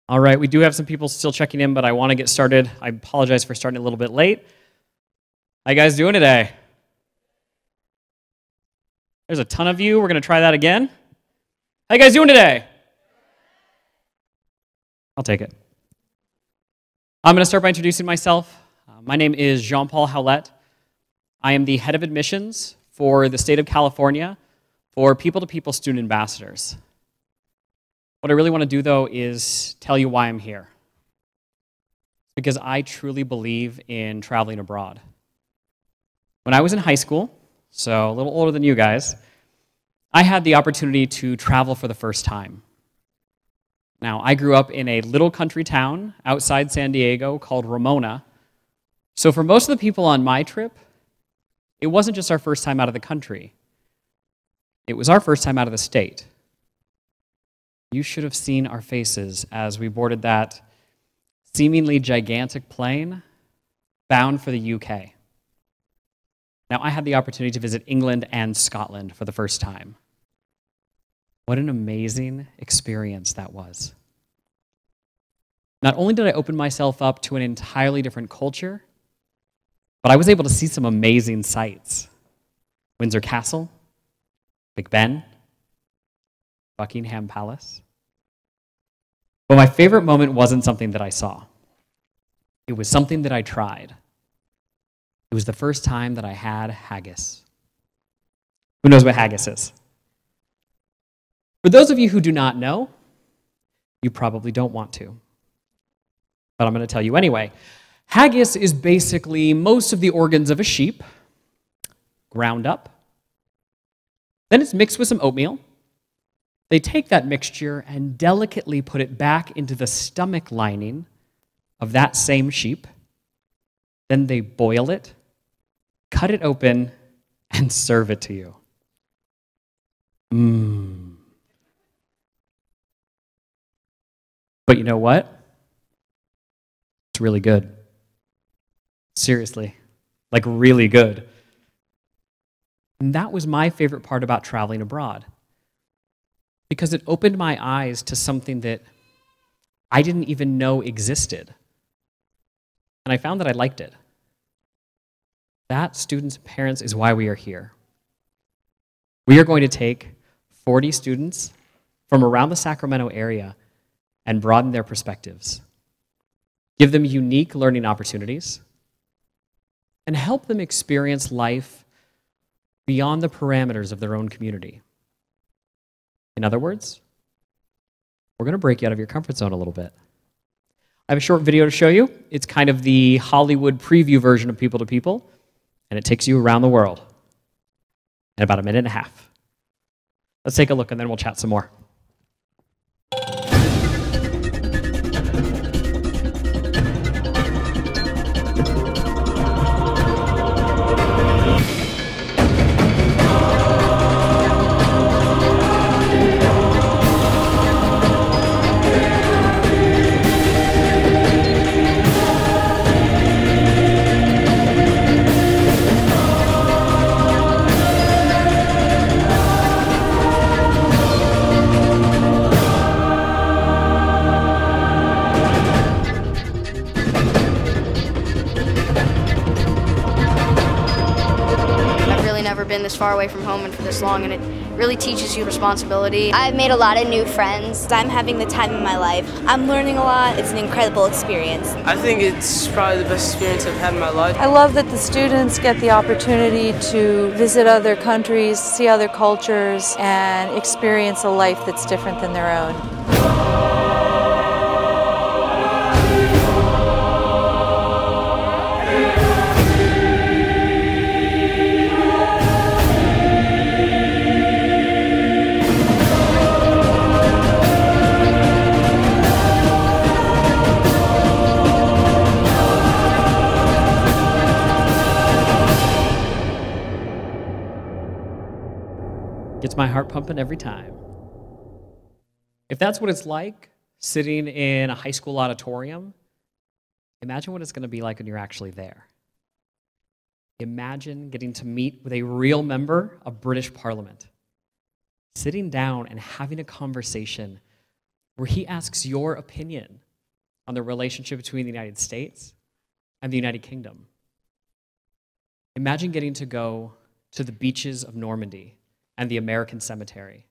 All right, we do have some people still checking in, but I want to get started. I apologize for starting a little bit late. How you guys doing today? There's a ton of you. We're going to try that again. How you guys doing today? I'll take it. I'm going to start by introducing myself. My name is Jean-Paul Howlett. I am the head of admissions for the state of California for People-to-People Student Ambassadors. What I really want to do, though, is tell you why I'm here. Because I truly believe in traveling abroad. When I was in high school, so a little older than you guys, I had the opportunity to travel for the first time. Now, I grew up in a little country town outside San Diego called Ramona. So for most of the people on my trip, it wasn't just our first time out of the country. It was our first time out of the state. You should have seen our faces as we boarded that seemingly gigantic plane bound for the UK. Now, I had the opportunity to visit England and Scotland for the first time. What an amazing experience that was. Not only did I open myself up to an entirely different culture, but I was able to see some amazing sights. Windsor Castle, Big Ben, Buckingham Palace. But my favorite moment wasn't something that I saw. It was something that I tried. It was the first time that I had haggis. Who knows what haggis is? For those of you who do not know, you probably don't want to. But I'm going to tell you anyway. Haggis is basically most of the organs of a sheep, ground up. Then it's mixed with some oatmeal. They take that mixture and delicately put it back into the stomach lining of that same sheep. Then they boil it, cut it open, and serve it to you. But you know what? It's really good. Seriously, like really good. And that was my favorite part about traveling abroad, because it opened my eyes to something that I didn't even know existed. And I found that I liked it. That, students and parents, is why we are here. We are going to take 40 students from around the Sacramento area and broaden their perspectives, give them unique learning opportunities, and help them experience life beyond the parameters of their own community. In other words, we're going to break you out of your comfort zone a little bit. I have a short video to show you. It's kind of the Hollywood preview version of People to People, and it takes you around the world in about a minute and a half. Let's take a look, and then we'll chat some more. Been this far away from home and for this long, and it really teaches you responsibility. I've made a lot of new friends. I'm having the time of my life. I'm learning a lot. It's an incredible experience. I think it's probably the best experience I've had in my life. I love that the students get the opportunity to visit other countries, see other cultures, and experience a life that's different than their own. Gets my heart pumping every time. If that's what it's like, sitting in a high school auditorium, imagine what it's going to be like when you're actually there. Imagine getting to meet with a real member of British Parliament, sitting down and having a conversation where he asks your opinion on the relationship between the United States and the United Kingdom. Imagine getting to go to the beaches of Normandy and the American Cemetery.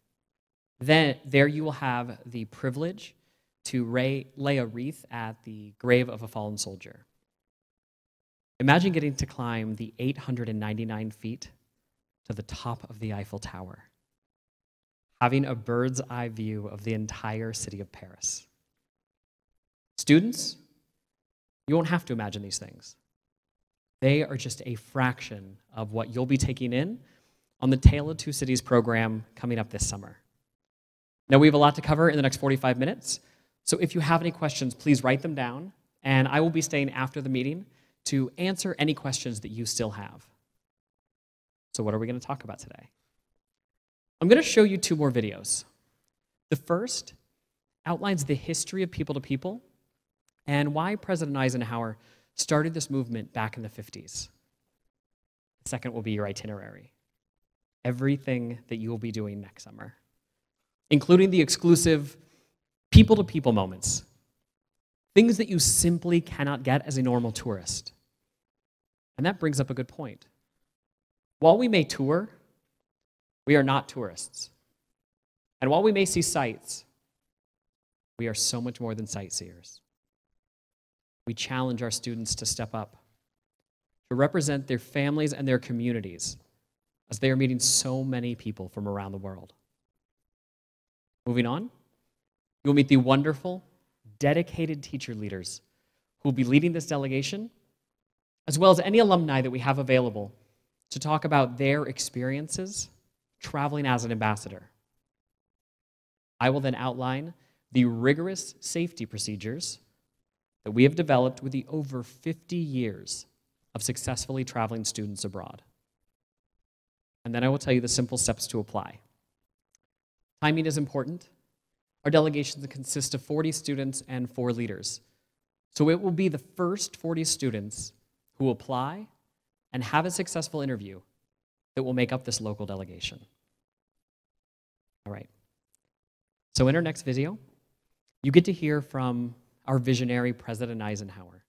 Then there you will have the privilege to lay a wreath at the grave of a fallen soldier. Imagine getting to climb the 899 feet to the top of the Eiffel Tower, having a bird's eye view of the entire city of Paris. Students, you won't have to imagine these things. They are just a fraction of what you'll be taking in on the Tale of Two Cities program coming up this summer. Now, we have a lot to cover in the next 45 minutes, so if you have any questions, please write them down, and I will be staying after the meeting to answer any questions that you still have. So what are we going to talk about today? I'm going to show you two more videos. The first outlines the history of people-to-people and why President Eisenhower started this movement back in the 50s. The second will be your itinerary, everything that you will be doing next summer, including the exclusive people-to-people moments, things that you simply cannot get as a normal tourist. And that brings up a good point. While we may tour, we are not tourists. And while we may see sights, we are so much more than sightseers. We challenge our students to step up, to represent their families and their communities as they are meeting so many people from around the world. Moving on, you'll meet the wonderful, dedicated teacher leaders who will be leading this delegation, as well as any alumni that we have available to talk about their experiences traveling as an ambassador. I will then outline the rigorous safety procedures that we have developed with the over 50 years of successfully traveling students abroad. And then I will tell you the simple steps to apply. Timing is important. Our delegations consist of 40 students and 4 leaders. So it will be the first 40 students who apply and have a successful interview that will make up this local delegation. All right. So in our next video, you get to hear from our visionary President Eisenhower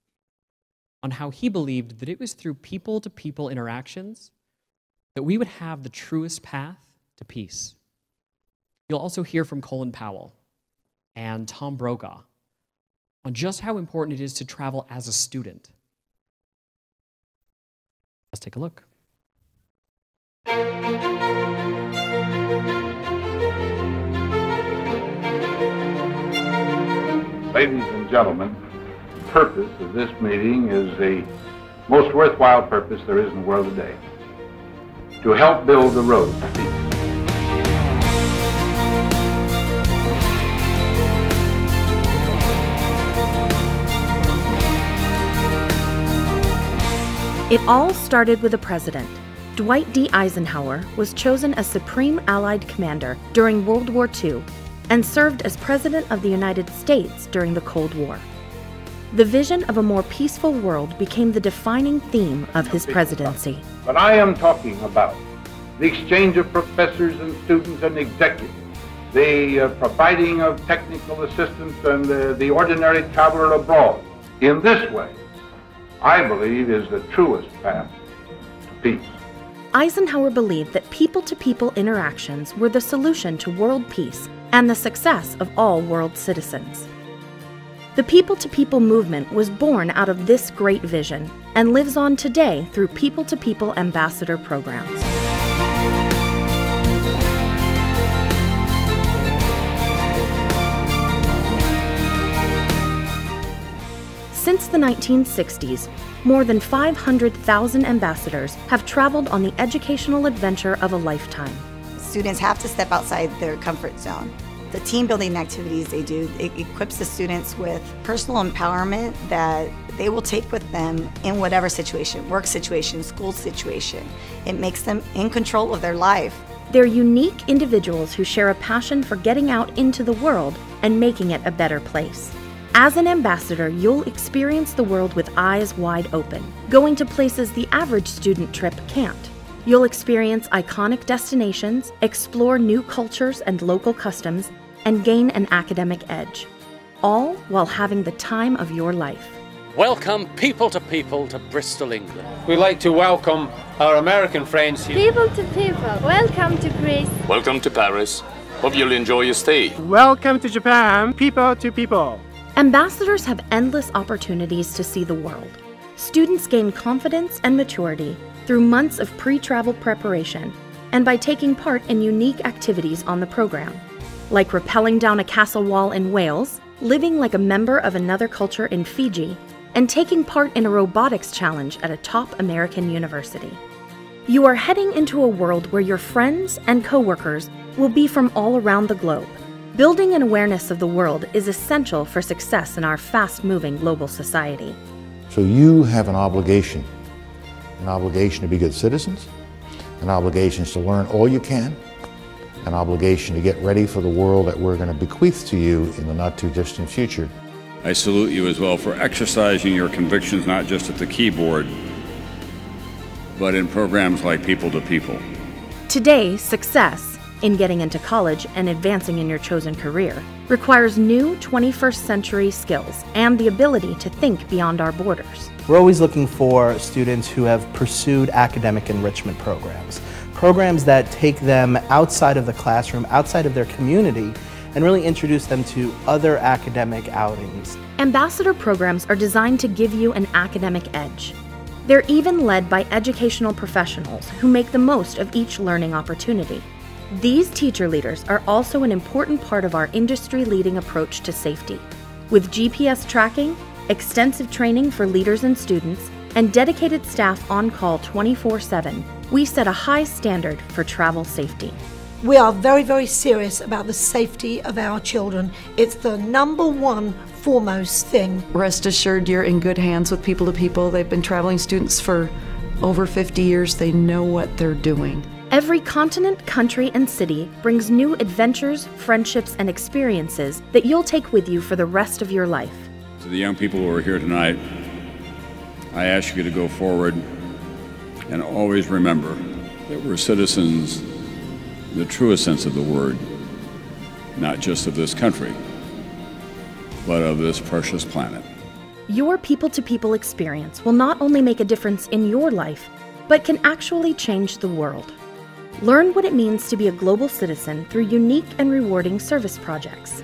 on how he believed that it was through people-to-people interactions that we would have the truest path to peace. You'll also hear from Colin Powell and Tom Brokaw on just how important it is to travel as a student. Let's take a look. Ladies and gentlemen, the purpose of this meeting is the most worthwhile purpose there is in the world today: to help build the road to peace. It all started with a president. Dwight D. Eisenhower was chosen as Supreme Allied Commander during World War II and served as President of the United States during the Cold War. The vision of a more peaceful world became the defining theme of his presidency. But I am talking about the exchange of professors and students and executives, the providing of technical assistance and the ordinary traveler abroad. In this way, I believe, is the truest path to peace. Eisenhower believed that people-to-people interactions were the solution to world peace and the success of all world citizens. The people-to-people movement was born out of this great vision and lives on today through people-to-people ambassador programs. Since the 1960s, more than 500,000 ambassadors have traveled on the educational adventure of a lifetime. Students have to step outside their comfort zone. The team building activities they do, it equips the students with personal empowerment that they will take with them in whatever situation, work situation, school situation. It makes them in control of their life. They're unique individuals who share a passion for getting out into the world and making it a better place. As an ambassador, you'll experience the world with eyes wide open, going to places the average student trip can't. You'll experience iconic destinations, explore new cultures and local customs, and gain an academic edge. all while having the time of your life. Welcome people to Bristol, England. We'd like to welcome our American friends here. People to people, welcome to Greece. Welcome to Paris. Hope you'll enjoy your stay. Welcome to Japan, people to people. Ambassadors have endless opportunities to see the world. Students gain confidence and maturity through months of pre-travel preparation and by taking part in unique activities on the program, like rappelling down a castle wall in Wales, living like a member of another culture in Fiji, and taking part in a robotics challenge at a top American university. You are heading into a world where your friends and coworkers will be from all around the globe. Building an awareness of the world is essential for success in our fast-moving global society. So you have an obligation to be good citizens, an obligation to learn all you can, an obligation to get ready for the world that we're going to bequeath to you in the not-too-distant future. I salute you as well for exercising your convictions not just at the keyboard, but in programs like People to People. Today, success in getting into college and advancing in your chosen career requires new 21st century skills and the ability to think beyond our borders. We're always looking for students who have pursued academic enrichment programs. Programs that take them outside of the classroom, outside of their community, and really introduce them to other academic outings. Ambassador programs are designed to give you an academic edge. They're even led by educational professionals who make the most of each learning opportunity. These teacher leaders are also an important part of our industry-leading approach to safety. With GPS tracking, extensive training for leaders and students, and dedicated staff on call 24/7, we set a high standard for travel safety. We are very, very serious about the safety of our children. It's the #1 foremost thing. Rest assured you're in good hands with People to People. They've been traveling students for over 50 years. They know what they're doing. Every continent, country, and city brings new adventures, friendships, and experiences that you'll take with you for the rest of your life. To the young people who are here tonight, I ask you to go forward and always remember that we're citizens in the truest sense of the word, not just of this country, but of this precious planet. Your people-to-people experience will not only make a difference in your life, but can actually change the world. Learn what it means to be a global citizen through unique and rewarding service projects.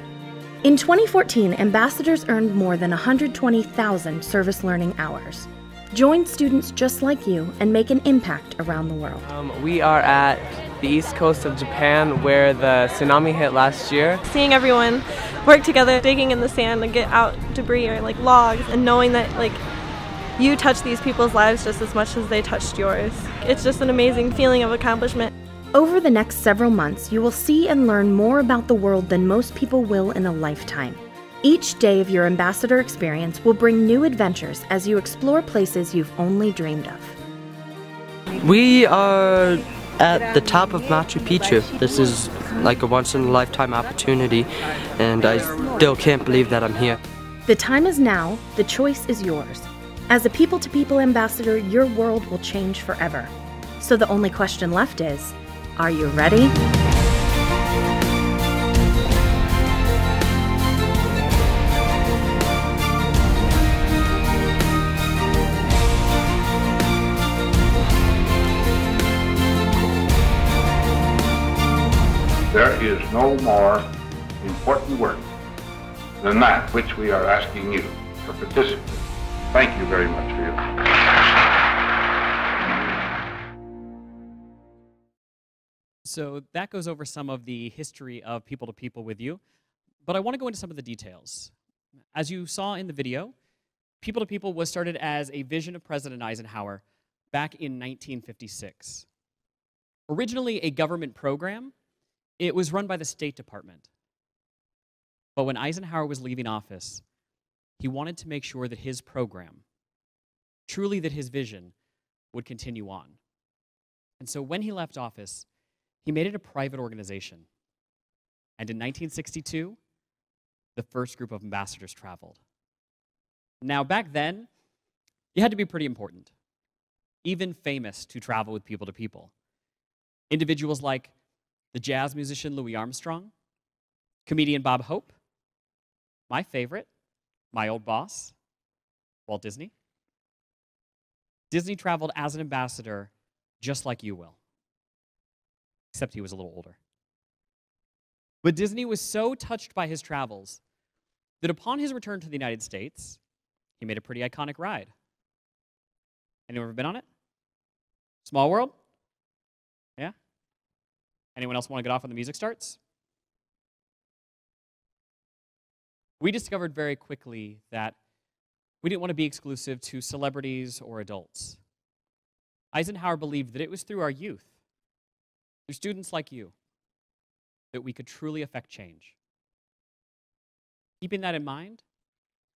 In 2014, ambassadors earned more than 120,000 service learning hours. Join students just like you and make an impact around the world. We are at the east coast of Japan where the tsunami hit last year. Seeing everyone work together, digging in the sand and get out debris or like logs, and knowing that like you touch these people's lives just as much as they touched yours. It's just an amazing feeling of accomplishment. Over the next several months, you will see and learn more about the world than most people will in a lifetime. Each day of your ambassador experience will bring new adventures as you explore places you've only dreamed of. We are at the top of Machu Picchu. This is like a once-in-a-lifetime opportunity, and I still can't believe that I'm here. The time is now, the choice is yours. As a people-to-people ambassador, your world will change forever. So the only question left is, are you ready? There is no more important work than that which we are asking you to participate. Thank you very much for your time. So that goes over some of the history of People to People with you, but I want to go into some of the details. As you saw in the video, People to People was started as a vision of President Eisenhower back in 1956. Originally a government program, it was run by the State Department. But when Eisenhower was leaving office, he wanted to make sure that his program, truly that his vision, would continue on. And so when he left office, he made it a private organization. And in 1962, the first group of ambassadors traveled. Now, back then, you had to be pretty important, even famous to travel with People to People. Individuals like the jazz musician Louis Armstrong, comedian Bob Hope, my favorite, my old boss, Walt Disney. Disney traveled as an ambassador just like you will, except he was a little older. But Disney was so touched by his travels that upon his return to the United States, he made a pretty iconic ride. Anyone ever been on it? Small World? Yeah? Anyone else want to get off when the music starts? We discovered very quickly that we didn't want to be exclusive to celebrities or adults. Eisenhower believed that it was through our youth, through students like you, that we could truly affect change. Keeping that in mind,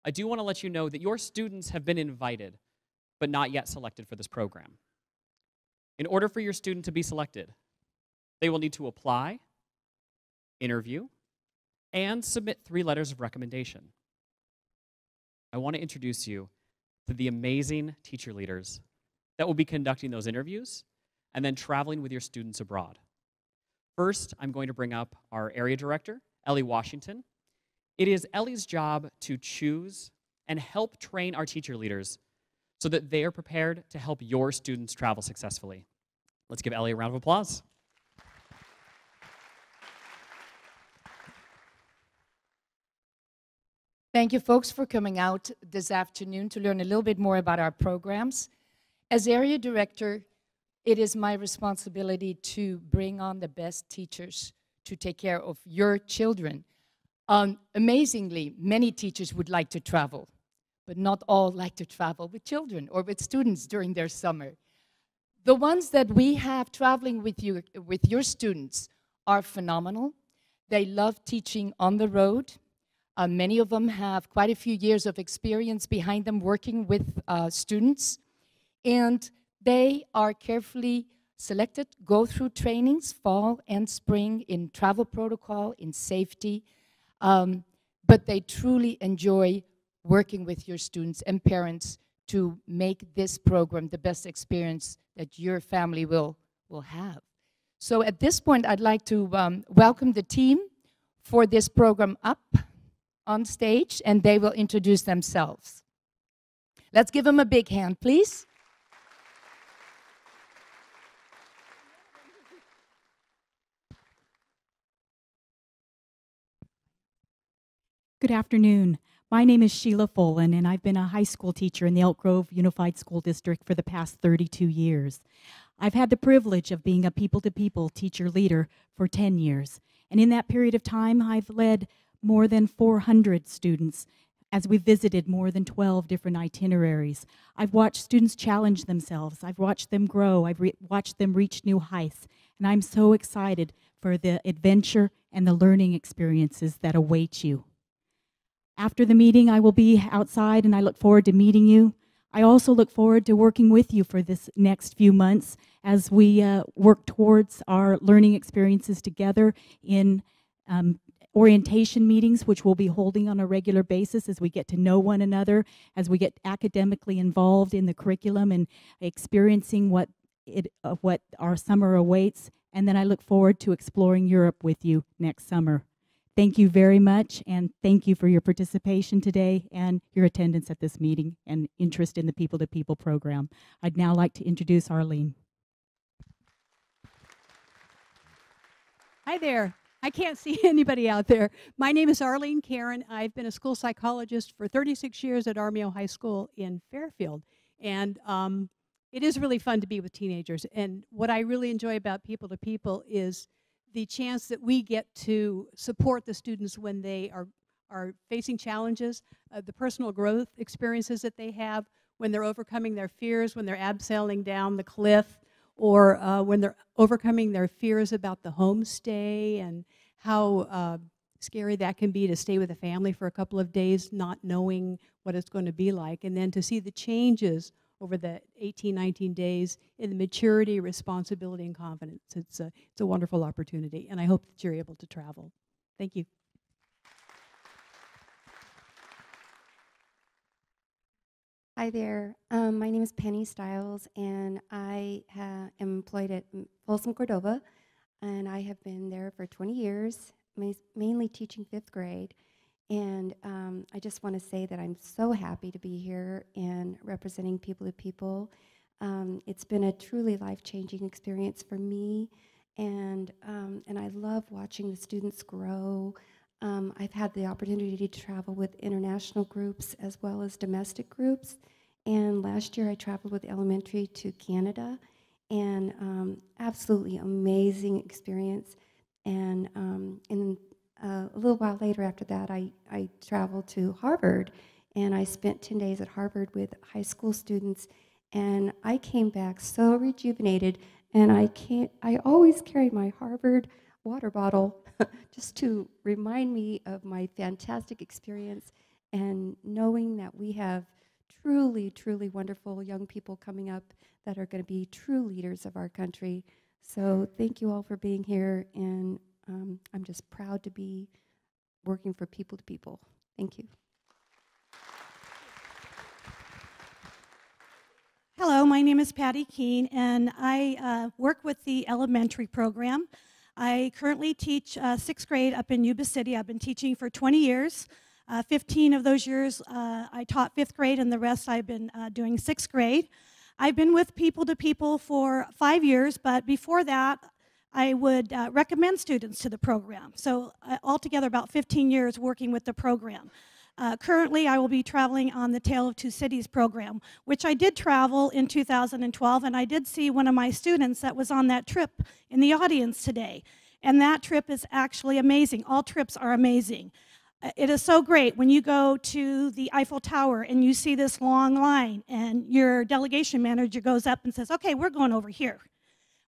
I do want to let you know that your students have been invited, but not yet selected for this program. In order for your student to be selected, they will need to apply, interview, and submit 3 letters of recommendation. I want to introduce you to the amazing teacher leaders that will be conducting those interviews and then traveling with your students abroad. First, I'm going to bring up our area director, Ellie Washington. It is Ellie's job to choose and help train our teacher leaders so that they are prepared to help your students travel successfully. Let's give Ellie a round of applause. Thank you, folks, for coming out this afternoon to learn a little bit more about our programs. As area director, it is my responsibility to bring on the best teachers to take care of your children. Amazingly, many teachers would like to travel, but not all like to travel with children or with students during their summer. The ones that we have traveling with you, with your students, are phenomenal. They love teaching on the road. Many of them have quite a few years of experience behind them working with students, and they are carefully selected, go through trainings, fall and spring, in travel protocol, in safety, but they truly enjoy working with your students and parents to make this program the best experience that your family will have. So at this point, I'd like to welcome the team for this program up on stage, and they will introduce themselves. Let's give them a big hand, please. Good afternoon. My name is Sheila Folan, and I've been a high school teacher in the Elk Grove Unified School District for the past 32 years. I've had the privilege of being a people-to-people teacher leader for 10 years, and in that period of time, I've led more than 400 students as we visited more than 12 different itineraries. I've watched students challenge themselves. I've watched them grow. I've watched them reach new heights, and I'm so excited for the adventure and the learning experiences that await you. After the meeting, I will be outside, and I look forward to meeting you. I also look forward to working with you for this next few months as we work towards our learning experiences together in orientation meetings, which we'll be holding on a regular basis as we get to know one another, as we get academically involved in the curriculum and experiencing what our summer awaits. And then I look forward to exploring Europe with you next summer. Thank you very much, and thank you for your participation today and your attendance at this meeting and interest in the People-to-People program. I'd now like to introduce Arlene. Hi there. I can't see anybody out there. My name is Arlene Karen. I've been a school psychologist for 36 years at Armio High School in Fairfield. And it is really fun to be with teenagers. And what I really enjoy about People-to-People is the chance that we get to support the students when they are facing challenges, the personal growth experiences that they have, when they're overcoming their fears, when they're abseiling down the cliff, or when they're overcoming their fears about the homestay and how scary that can be to stay with a family for a couple of days not knowing what it's going to be like, and then to see the changes over the 18, 19 days in the maturity, responsibility, and confidence. It's a wonderful opportunity, and I hope that you're able to travel. Thank you. Hi there. My name is Penny Stiles, and I am employed at Folsom Cordova, and I have been there for 20 years, mainly teaching 5th grade. And I just want to say that I'm so happy to be here and representing People to People. It's been a truly life-changing experience for me, and I love watching the students grow. I've had the opportunity to travel with international groups as well as domestic groups, and last year I traveled with elementary to Canada, and absolutely amazing experience. And a little while later after that, I traveled to Harvard, and I spent 10 days at Harvard with high school students, and I came back so rejuvenated, and I always carry my Harvard water bottle just to remind me of my fantastic experience and knowing that we have truly, truly wonderful young people coming up that are going to be true leaders of our country. So thank you all for being here, and I'm just proud to be working for People to People. Thank you. Hello, my name is Patty Keene, and I work with the elementary program. I currently teach 6th grade up in Yuba City. I've been teaching for 20 years. 15 of those years I taught 5th grade, and the rest I've been doing 6th grade. I've been with People to People for 5 years, but before that, I would recommend students to the program. So altogether about 15 years working with the program. Currently, I will be traveling on the Tale of Two Cities program, which I did travel in 2012, and I did see one of my students that was on that trip in the audience today. And that trip is actually amazing. All trips are amazing. It is so great when you go to the Eiffel Tower and you see this long line, and your delegation manager goes up and says, okay, we're going over here.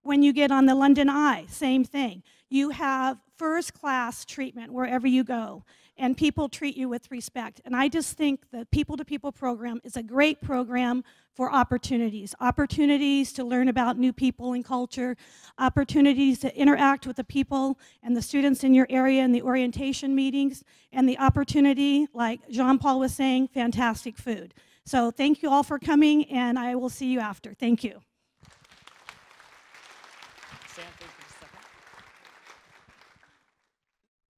When you get on the London Eye, same thing. You have first-class treatment wherever you go, and people treat you with respect. And I just think the People to People program is a great program for opportunities. Opportunities to learn about new people and culture, opportunities to interact with the people and the students in your area in the orientation meetings, and the opportunity, like Jean-Paul was saying, fantastic food. So thank you all for coming, and I will see you after. Thank you.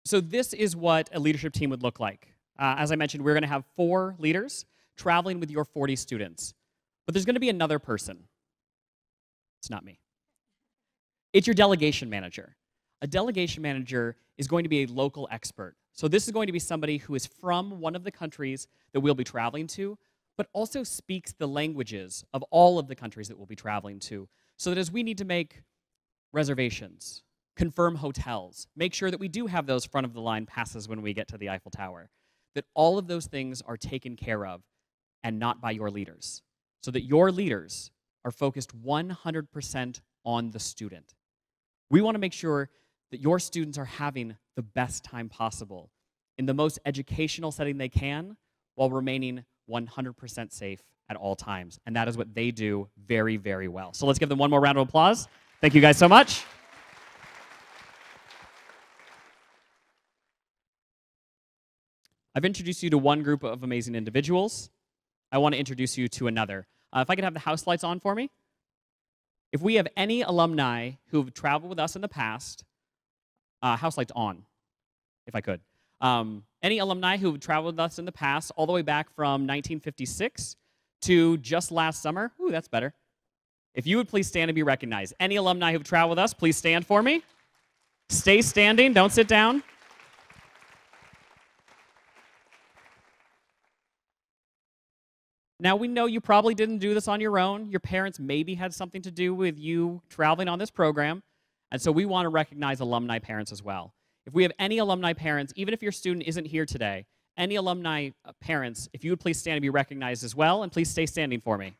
So this is what a leadership team would look like. As I mentioned, we're going to have 4 leaders traveling with your 40 students. But there's going to be another person. It's not me. It's your delegation manager. A delegation manager is going to be a local expert. So this is going to be somebody who is from one of the countries that we'll be traveling to, but also speaks the languages of all of the countries that we'll be traveling to, so that as we need to make reservations, confirm hotels, make sure that we do have those front-of-the-line passes when we get to the Eiffel Tower, that all of those things are taken care of and not by your leaders, so that your leaders are focused 100% on the student. We want to make sure that your students are having the best time possible in the most educational setting they can while remaining 100% safe at all times. And that is what they do very, very well. So let's give them one more round of applause. Thank you guys so much. I've introduced you to one group of amazing individuals. I want to introduce you to another. If I could have the house lights on for me. If we have any alumni who've traveled with us in the past, house lights on, if I could. Any alumni who've traveled with us in the past, all the way back from 1956 to just last summer. Ooh, that's better. If you would please stand and be recognized. Any alumni who've traveled with us, please stand for me. Stay standing, don't sit down. Now, we know you probably didn't do this on your own. Your parents maybe had something to do with you traveling on this program. And so we want to recognize alumni parents as well. If we have any alumni parents, even if your student isn't here today, any alumni parents, if you would please stand and be recognized as well, and please stay standing for me.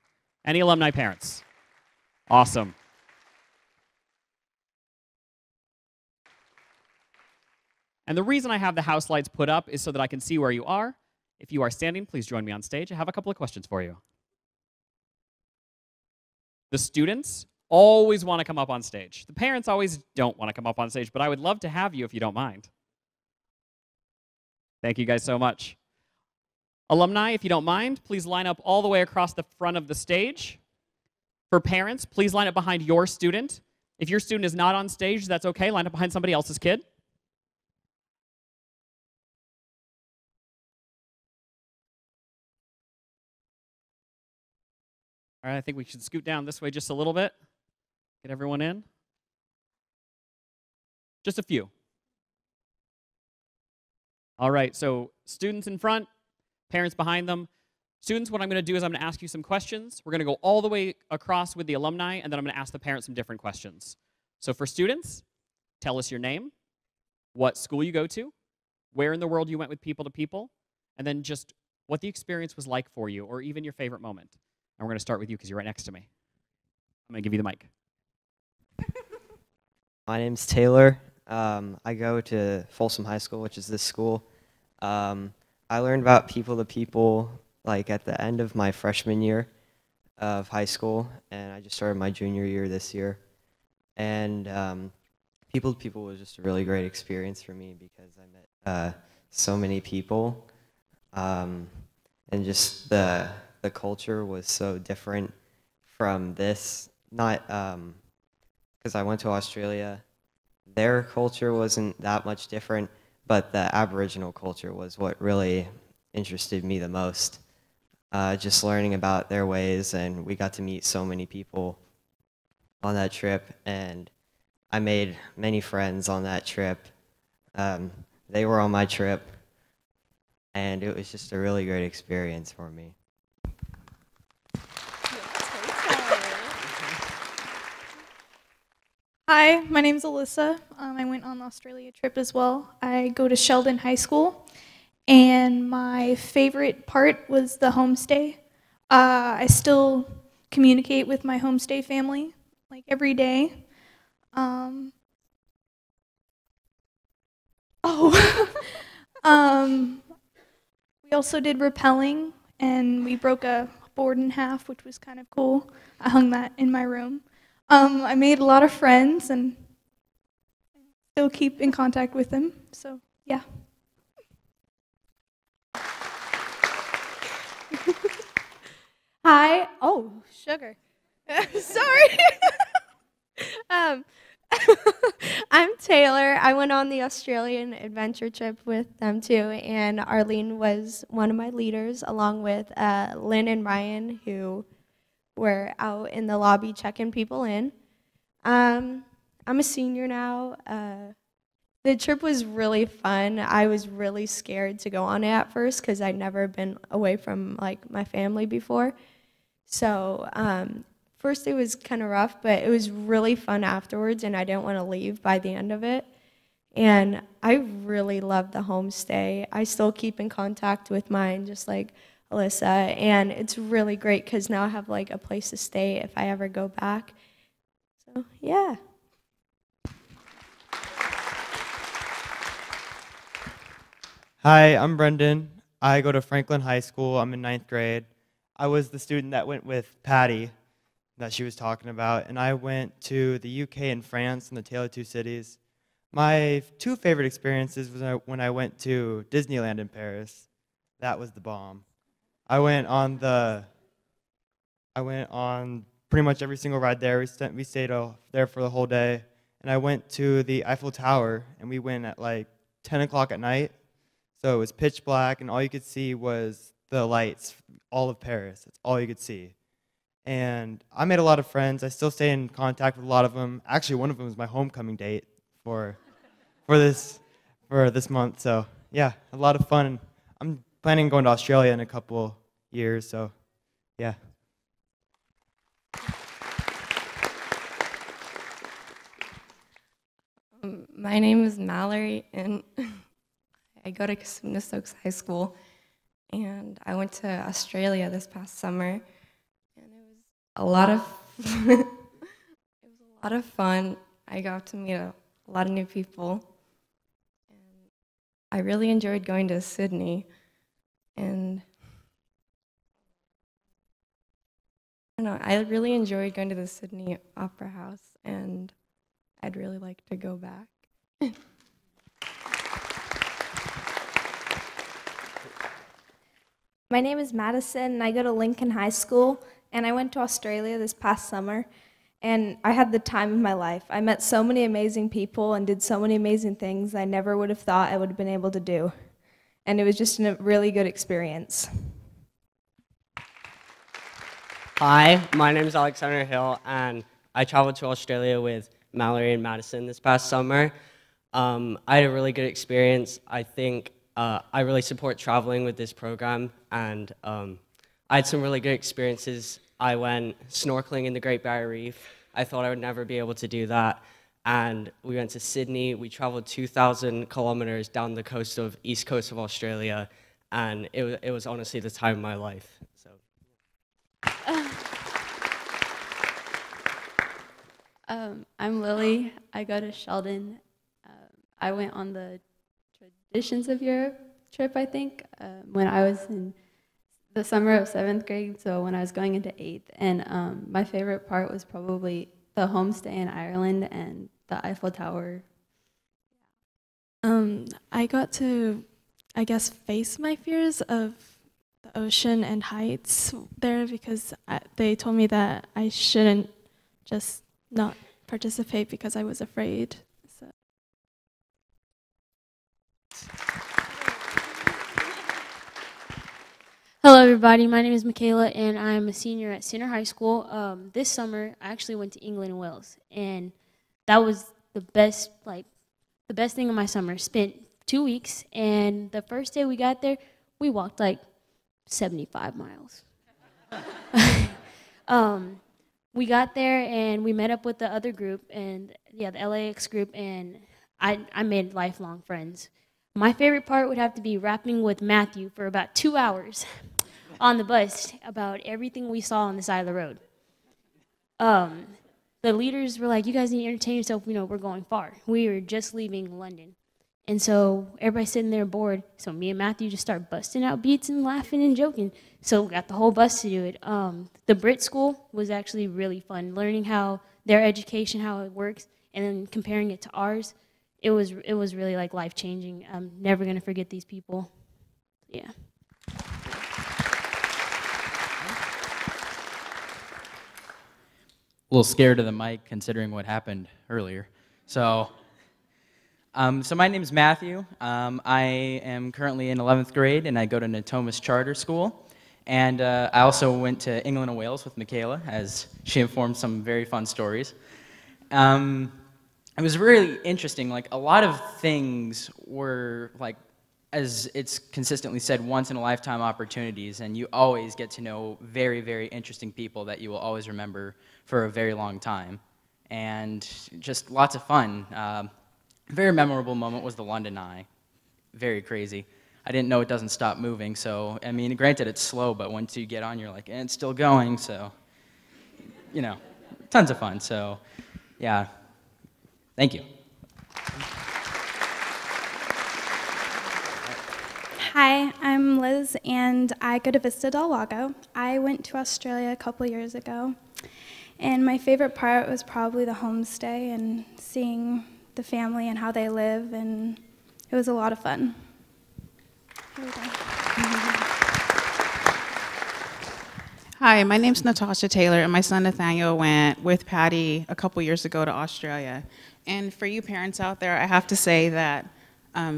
Any alumni parents? Awesome. And the reason I have the house lights put up is so that I can see where you are. If you are standing, please join me on stage. I have a couple of questions for you. The students always want to come up on stage. The parents always don't want to come up on stage, but I would love to have you if you don't mind. Thank you guys so much. Alumni, if you don't mind, please line up all the way across the front of the stage. For parents, please line up behind your student. If your student is not on stage, that's okay. Line up behind somebody else's kid. All right, I think we should scoot down this way just a little bit. Get everyone in. Just a few. All right, so students in front, parents behind them. Students, what I'm going to do is I'm going to ask you some questions. We're going to go all the way across with the alumni, and then I'm going to ask the parents some different questions. So for students, tell us your name, what school you go to, where in the world you went with People to People, and then just what the experience was like for you, or even your favorite moment. And we're going to start with you because you're right next to me. I'm going to give you the mic. My name's Taylor. I go to Folsom High School, which is this school. I learned about People to People like at the end of my freshman year of high school, and I just started my junior year this year. And People to People was just a really great experience for me because I met so many people, and just the culture was so different from this. Not because I went to Australia, their culture wasn't that much different, but the Aboriginal culture was what really interested me the most. Just learning about their ways, and we got to meet so many people on that trip, and I made many friends on that trip. They were on my trip, and it was just a really great experience for me. Hi, my name's Alyssa. I went on the Australia trip as well. I go to Sheldon High School, and my favorite part was the homestay. I still communicate with my homestay family, like every day. We also did rappelling, and we broke a board in half, which was kind of cool. I hung that in my room. I made a lot of friends and still keep in contact with them, so yeah. Hi. Oh, sugar. Sorry. I'm Taylor. I went on the Australian adventure trip with them too, and Arlene was one of my leaders, along with Lynn and Ryan, who were out in the lobby checking people in. I'm a senior now. The trip was really fun. I was really scared to go on it at first because I'd never been away from like my family before. So first it was kind of rough, but it was really fun afterwards, and I didn't want to leave by the end of it. And I really loved the homestay. I still keep in contact with mine, just like Alyssa, and it's really great because now I have like a place to stay if I ever go back. So yeah. Hi, I'm Brendan. I go to Franklin High School. I'm in 9th grade. I was the student that went with Patty that she was talking about, and I went to the UK and France and the Tale of Two Cities. My two favorite experiences was when I went to Disneyland in Paris. That was the bomb. I went on pretty much every single ride there. We stayed there for the whole day, and I went to the Eiffel Tower, and we went at like 10 o'clock at night. So it was pitch black, and all you could see was the lights, all of Paris. That's all you could see. And I made a lot of friends. I still stay in contact with a lot of them. Actually, one of them was my homecoming date for this month. So yeah, a lot of fun. I'm planning on going to Australia in a couple years. So yeah. My name is Mallory, and I go to Casumna-Stokes High School, and I went to Australia this past summer, and it was a lot of fun. I got to meet a lot of new people, and I really enjoyed going to Sydney, and I really enjoyed going to the Sydney Opera House, and I'd really like to go back. My name is Madison, and I go to Lincoln High School, and I went to Australia this past summer, and I had the time of my life. I met so many amazing people and did so many amazing things I never would have thought I would have been able to do, and it was just a really good experience. Hi, my name is Alexander Hill, and I traveled to Australia with Mallory and Madison this past summer. I had a really good experience. I think I really support traveling with this program, and I had some really good experiences. I went snorkeling in the Great Barrier Reef. I thought I would never be able to do that. And we went to Sydney. We traveled 2,000 kilometers down the east coast of Australia, and it was honestly the time of my life. So. I'm Lily. I go to Sheldon. I went on the Traditions of Europe trip, I think, when I was in the summer of 7th grade, so when I was going into 8th. And my favorite part was probably the homestay in Ireland and the Eiffel Tower. I got to, I guess, face my fears of the ocean and heights there because they told me that I shouldn't just not participate because I was afraid. So. Hello everybody, my name is Michaela and I'm a senior at Center High School. This summer I actually went to England and Wales, and that was the best thing of my summer. Spent 2 weeks, and the first day we got there, we walked like 75 miles. We got there and we met up with the other group, and yeah, the LAX group, and I made lifelong friends. My favorite part would have to be rapping with Matthew for about 2 hours on the bus about everything we saw on the side of the road. The leaders were like, you guys need to entertain yourself, you know, we're going far. We were just leaving London. And so everybody's sitting there bored, so me and Matthew just start busting out beats and laughing and joking. So we got the whole bus to do it. The Brit school was actually really fun, learning how their education, how it works, and then comparing it to ours. It was really like life-changing. I'm never gonna forget these people. Yeah. A little scared of the mic considering what happened earlier. So my name is Matthew. I am currently in 11th grade and I go to Natomas Charter School. And I also went to England and Wales with Michaela, as she informed some very fun stories. It was really interesting. Like, a lot of things were, like, as it's consistently said, once-in-a-lifetime opportunities, and you always get to know very, very interesting people that you will always remember for a very long time. And just lots of fun. A very memorable moment was the London Eye. Very crazy. I didn't know it doesn't stop moving, so, I mean, granted it's slow, but once you get on, you're like, it's still going, so, you know, tons of fun, so, yeah. Thank you. Hi, I'm Liz, and I go to Vista del Lago. I went to Australia a couple years ago, and my favorite part was probably the homestay and seeing the family and how they live, and it was a lot of fun. Hi, my name's Natasha Taylor, and my son Nathaniel went with Patty a couple years ago to Australia. And for you parents out there, I have to say that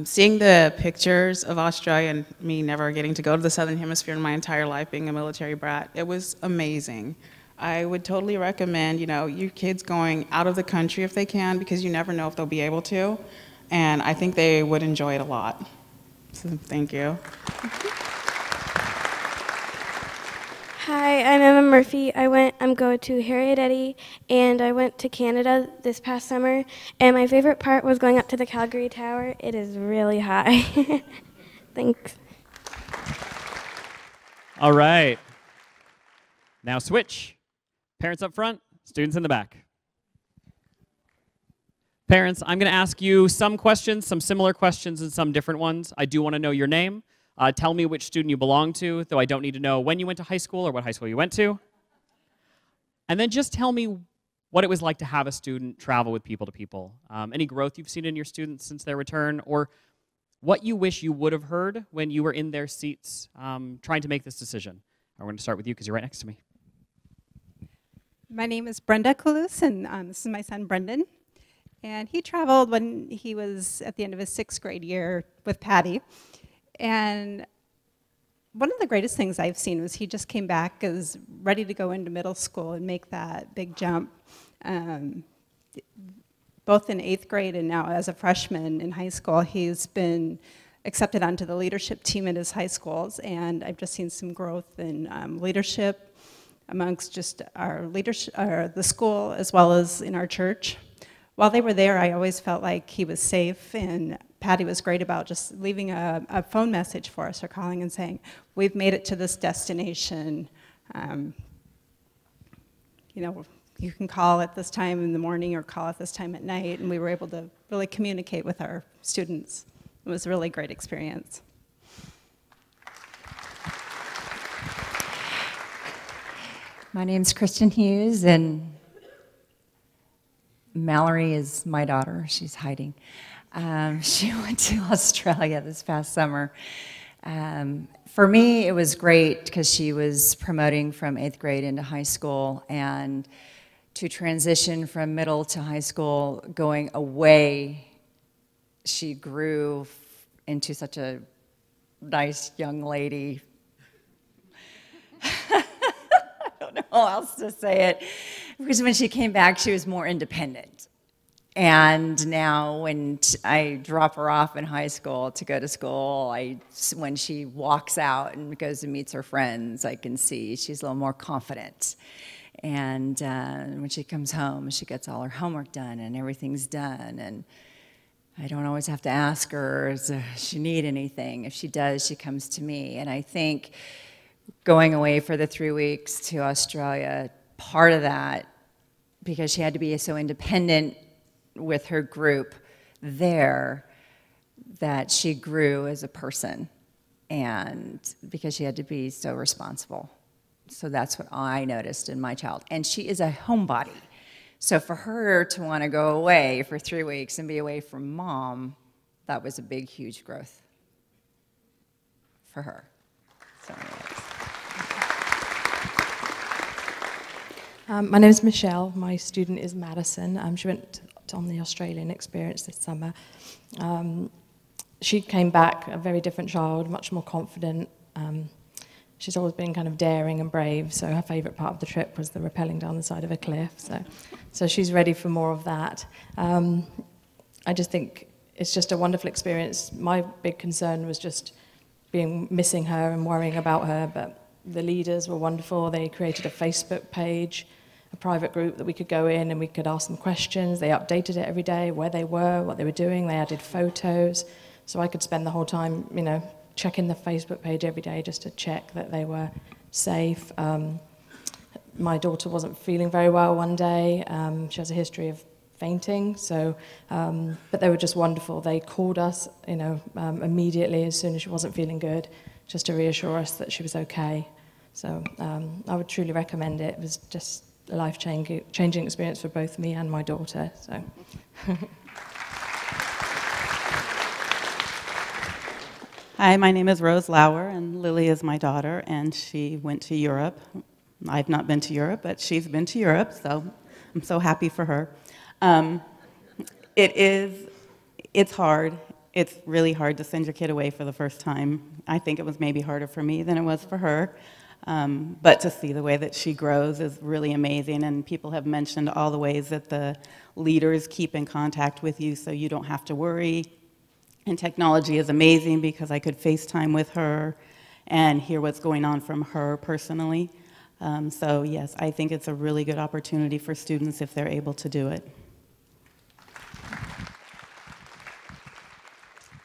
seeing the pictures of Australia, and me never getting to go to the Southern Hemisphere in my entire life, being a military brat, it was amazing. I would totally recommend, you know, your kids going out of the country if they can, because you never know if they'll be able to. And I think they would enjoy it a lot. So thank you. Hi, I'm Emma Murphy. I'm going to Harriet Eddy, and I went to Canada this past summer, and my favorite part was going up to the Calgary Tower. It is really high. Thanks. All right. Now switch. Parents up front, students in the back. Parents, I'm going to ask you some questions, some similar questions and some different ones. I do want to know your name. Tell me which student you belong to, though I don't need to know when you went to high school or what high school you went to. And then just tell me what it was like to have a student travel with People to People. Any growth you've seen in your students since their return, or what you wish you would have heard when you were in their seats trying to make this decision. I'm going to start with you because you're right next to me. My name is Brenda Kalus, and this is my son Brendan. And he traveled when he was at the end of his 6th grade year with Patty. And one of the greatest things I've seen was he just came back as ready to go into middle school and make that big jump. Both in 8th grade and now as a freshman in high school, he's been accepted onto the leadership team at his high schools, and I've just seen some growth in leadership amongst just our leadership, the school, as well as in our church. While they were there, I always felt like he was safe, and Patty was great about just leaving a phone message for us or calling and saying, we've made it to this destination. You know, you can call at this time in the morning or call at this time at night, and we were able to really communicate with our students. It was a really great experience. My name's Kristen Hughes, and Mallory is my daughter. She's hiding. She went to Australia this past summer. For me, it was great because she was promoting from 8th grade into high school, and to transition from middle to high school, going away, she grew into such a nice young lady. I don't know how else to say it. Because when she came back, she was more independent. And now when I drop her off in high school to go to school, when she walks out and goes and meets her friends, I can see she's a little more confident. And when she comes home, she gets all her homework done and everything's done. And I don't always have to ask her, does she need anything? If she does, she comes to me. And I think going away for the 3 weeks to Australia, part of that, because she had to be so independent with her group there, that she grew as a person, and because she had to be so responsible. So that's what I noticed in my child. And she is a homebody. So for her to want to go away for 3 weeks and be away from mom, that was a big, huge growth for her. So anyways. My name is Michelle. My student is Madison. She went on the Australian experience this summer. She came back a very different child, much more confident. She's always been kind of daring and brave, so her favourite part of the trip was the rappelling down the side of a cliff. So she's ready for more of that. I just think it's just a wonderful experience. My big concern was just missing her and worrying about her, but the leaders were wonderful. They created a Facebook page, a private group that we could go in and we could ask them questions. They updated it every day, where they were, what they were doing. They added photos. So I could spend the whole time, you know, checking the Facebook page every day just to check that they were safe. My daughter wasn't feeling very well one day. She has a history of fainting, so, but they were just wonderful. They called us, you know, immediately as soon as she wasn't feeling good, just to reassure us that she was okay. So I would truly recommend it. It was just a life-changing experience for both me and my daughter. So. Hi, my name is Rose Lauer, and Lily is my daughter, and she went to Europe. I've not been to Europe, but she's been to Europe, so I'm so happy for her. It's hard. It's really hard to send your kid away for the first time. I think it was maybe harder for me than it was for her. But to see the way that she grows is really amazing, and people have mentioned all the ways that the leaders keep in contact with you so you don't have to worry. And technology is amazing because I could FaceTime with her and hear what's going on from her personally. So yes, I think it's a really good opportunity for students if they're able to do it.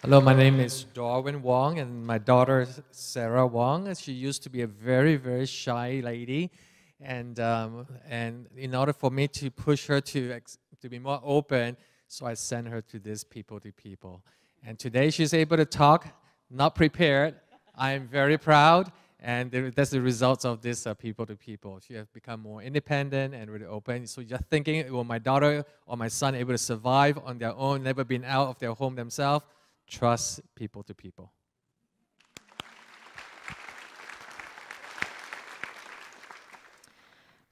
Hello, my name is Darwin Wong, and my daughter is Sarah Wong. She used to be a very, very shy lady, and in order for me to push her to be more open, so I sent her to this People to People. And today she's able to talk, not prepared. I am very proud, and that's the results of this People to People. She has become more independent and really open. So you're thinking, will my daughter or my son able to survive on their own, never been out of their home themselves? Trust People to People.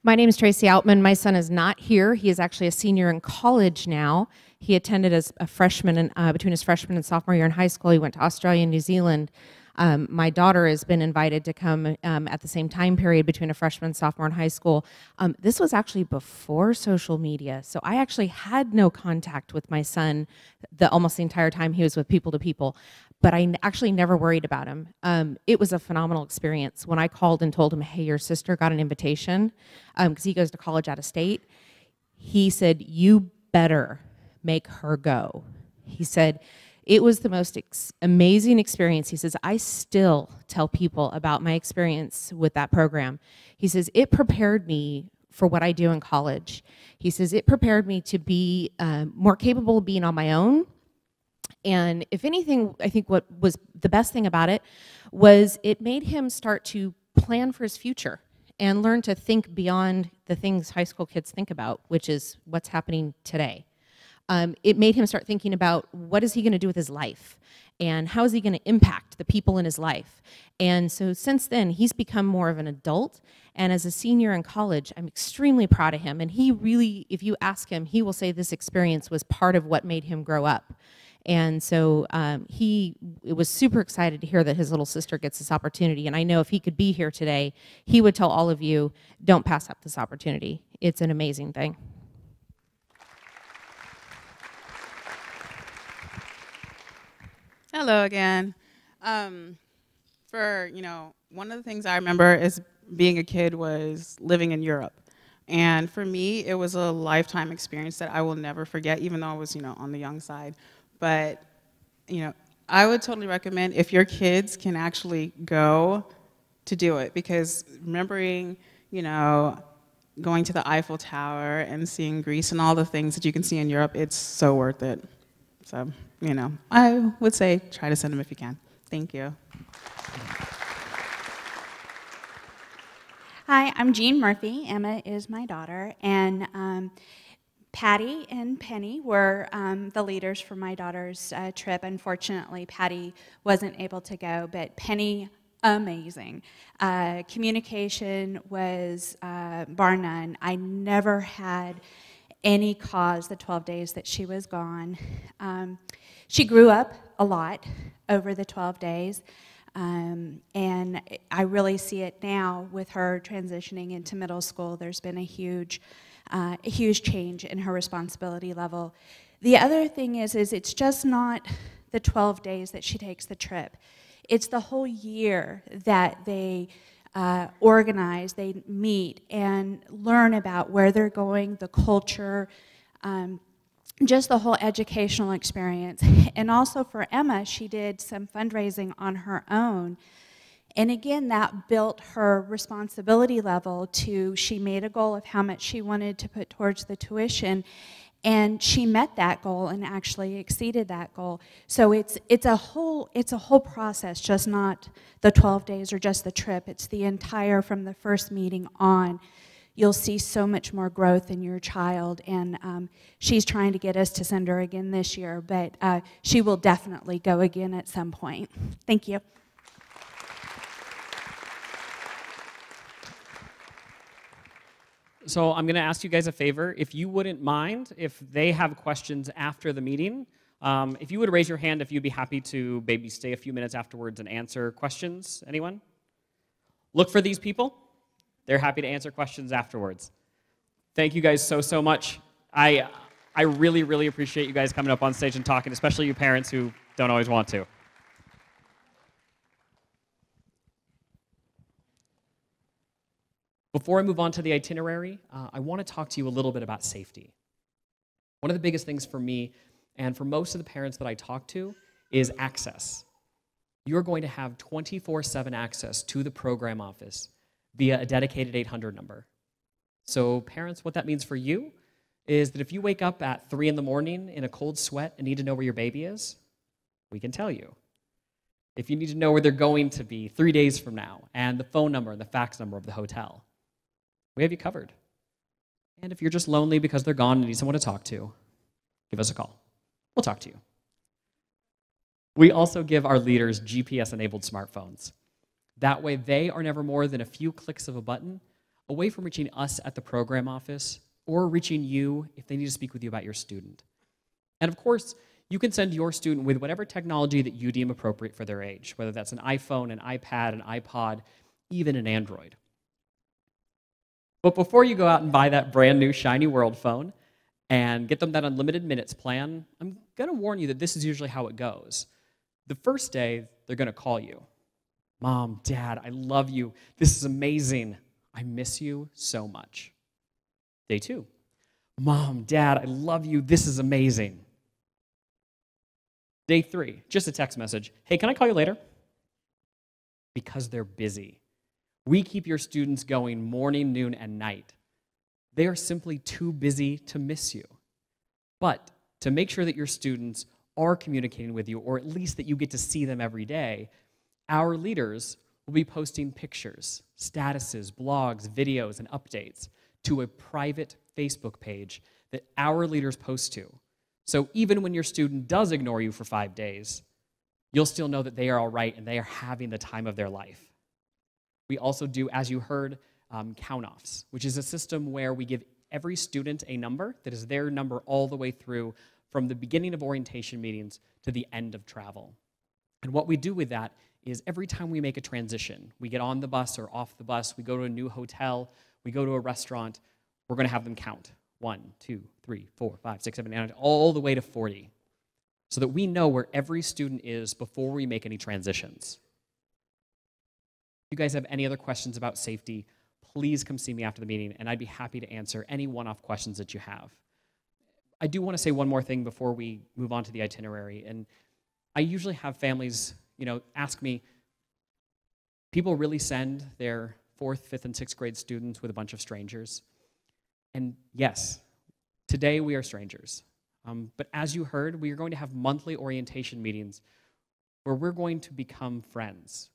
My name is Tracy Outman. My son is not here. He is actually a senior in college now. He attended as a freshman, and between his freshman and sophomore year in high school, he went to Australia and New Zealand My daughter has been invited to come at the same time period between a freshman and sophomore in high school. This was actually before social media, so I actually had no contact with my son almost the entire time he was with People to People, but I actually never worried about him. It was a phenomenal experience. When I called and told him, hey, your sister got an invitation, because he goes to college out of state, he said, you better make her go. He said, it was the most amazing experience. He says, I still tell people about my experience with that program. He says, it prepared me for what I do in college. He says, it prepared me to be more capable of being on my own. And if anything, I think what was the best thing about it was it made him start to plan for his future and learn to think beyond the things high school kids think about, which is what's happening today. It made him start thinking about what is he going to do with his life and how is he going to impact the people in his life. And so since then, he's become more of an adult. And as a senior in college, I'm extremely proud of him. And he really, if you ask him, he will say this experience was part of what made him grow up. And so he was super excited to hear that his little sister gets this opportunity. And I know if he could be here today, he would tell all of you, don't pass up this opportunity. It's an amazing thing. Hello again. One of the things I remember is being a kid was living in Europe. And for me, it was a lifetime experience that I will never forget, even though I was, on the young side. But, I would totally recommend if your kids can actually go to do it, because remembering, going to the Eiffel Tower and seeing Greece and all the things that you can see in Europe, it's so worth it. So, I would say try to send them if you can. Thank you. Hi, I'm Jean Murphy. Emma is my daughter. And Patty and Penny were the leaders for my daughter's trip. Unfortunately, Patty wasn't able to go, but Penny, amazing. Communication was bar none. I never had any cause the 12 days that she was gone. She grew up a lot over the 12 days, and I really see it now with her transitioning into middle school. There's been a huge change in her responsibility level. The other thing is it's just not the 12 days that she takes the trip. It's the whole year that they organize, they meet and learn about where they're going, the culture, just the whole educational experience. And also for Emma, she did some fundraising on her own. And again, that built her responsibility level to, she made a goal of how much she wanted to put towards the tuition, and she met that goal and actually exceeded that goal. So it's a whole process, just not the 12 days or just the trip. It's the entire, from the first meeting on. You'll see so much more growth in your child, and she's trying to get us to send her again this year, but she will definitely go again at some point. Thank you. So I'm going to ask you guys a favor. If you wouldn't mind, if they have questions after the meeting, if you would raise your hand if you'd be happy to maybe stay a few minutes afterwards and answer questions. Anyone? Look for these people. They're happy to answer questions afterwards. Thank you guys so much. I really, really appreciate you guys coming up on stage and talking, especially you parents who don't always want to. Before I move on to the itinerary, I want to talk to you a little bit about safety. One of the biggest things for me and for most of the parents that I talk to is access. You're going to have 24/7 access to the program office via a dedicated 800 number. So parents, what that means for you is that if you wake up at 3 in the morning in a cold sweat and need to know where your baby is, we can tell you. If you need to know where they're going to be 3 days from now and the phone number and the fax number of the hotel, we have you covered. And if you're just lonely because they're gone and need someone to talk to, give us a call. We'll talk to you. We also give our leaders GPS-enabled smartphones. That way, they are never more than a few clicks of a button away from reaching us at the program office or reaching you if they need to speak with you about your student. And of course, You can send your student with whatever technology that you deem appropriate for their age, whether that's an iPhone, an iPad, an iPod, even an Android. But before you go out and buy that brand new shiny World phone and get them that unlimited minutes plan, I'm going to warn you that this is usually how it goes. The first day, they're going to call you. Mom, Dad, I love you. This is amazing. I miss you so much. Day 2. Mom, Dad, I love you. This is amazing. Day 3, just a text message. Hey, can I call you later? Because they're busy. We keep your students going morning, noon, and night. They are simply too busy to miss you. But to make sure that your students are communicating with you, or at least that you get to see them every day, our leaders will be posting pictures, statuses, blogs, videos, and updates to a private Facebook page that our leaders post to. So even when your student does ignore you for 5 days, you'll still know that they are all right and they are having the time of their life. We also do, as you heard, count-offs, which is a system where we give every student a number that is their number all the way through from the beginning of orientation meetings to the end of travel. And what we do with that is every time we make a transition, we get on the bus or off the bus, we go to a new hotel, we go to a restaurant, we're going to have them count 1, 2, 3, 4, 5, 6, 7, 8, all the way to 40, so that we know where every student is before we make any transitions. If you guys have any other questions about safety, please come see me after the meeting, and I'd be happy to answer any one-off questions that you have. I do want to say one more thing before we move on to the itinerary, and I usually have families, ask me, people really send their 4th, 5th, and 6th grade students with a bunch of strangers. And yes, today we are strangers. But as you heard, we are going to have monthly orientation meetings where we're going to become friends.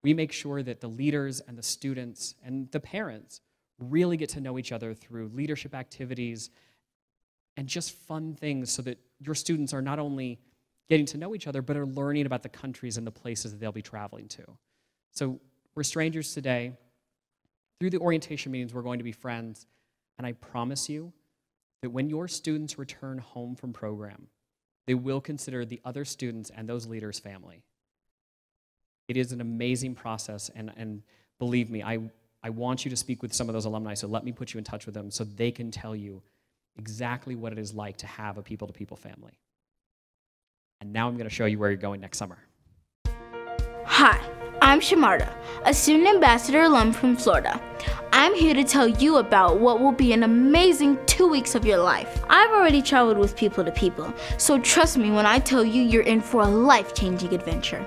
We make sure that the leaders and the students and the parents really get to know each other through leadership activities and just fun things so that your students are not only getting to know each other, but are learning about the countries and the places that they'll be traveling to. So we're strangers today. Through the orientation meetings, we're going to be friends. And I promise you that when your students return home from program, they will consider the other students and those leaders family. It is an amazing process, and believe me, I want you to speak with some of those alumni, so let me put you in touch with them so they can tell you exactly what it is like to have a people-to-people family. And now I'm going to show you where you're going next summer. Hi, I'm Shamarda, a student ambassador alum from Florida. I'm here to tell you about what will be an amazing 2 weeks of your life. I've already traveled with people to people, so trust me when I tell you you're in for a life-changing adventure.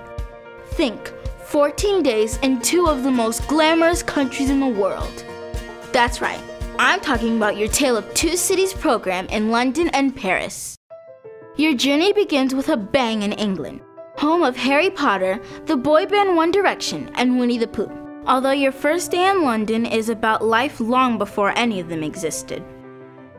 Think 14 days in 2 of the most glamorous countries in the world. That's right, I'm talking about your Tale of Two Cities program in London and Paris. Your journey begins with a bang in England, home of Harry Potter, the boy band One Direction, and Winnie the Pooh. Although your first day in London is about life long before any of them existed.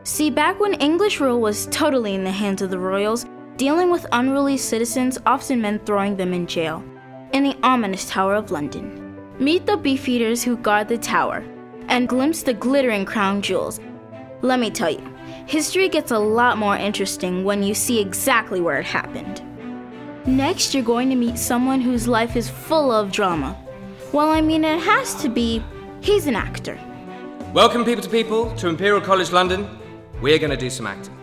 See, back when English rule was totally in the hands of the royals, dealing with unruly citizens often meant throwing them in jail, in the ominous Tower of London. Meet the beefeaters who guard the tower, and glimpse the glittering crown jewels. Let me tell you, history gets a lot more interesting when you see exactly where it happened. Next, you're going to meet someone whose life is full of drama. Well, I mean, it has to be. He's an actor. Welcome, people to people, to Imperial College London. We're going to do some acting.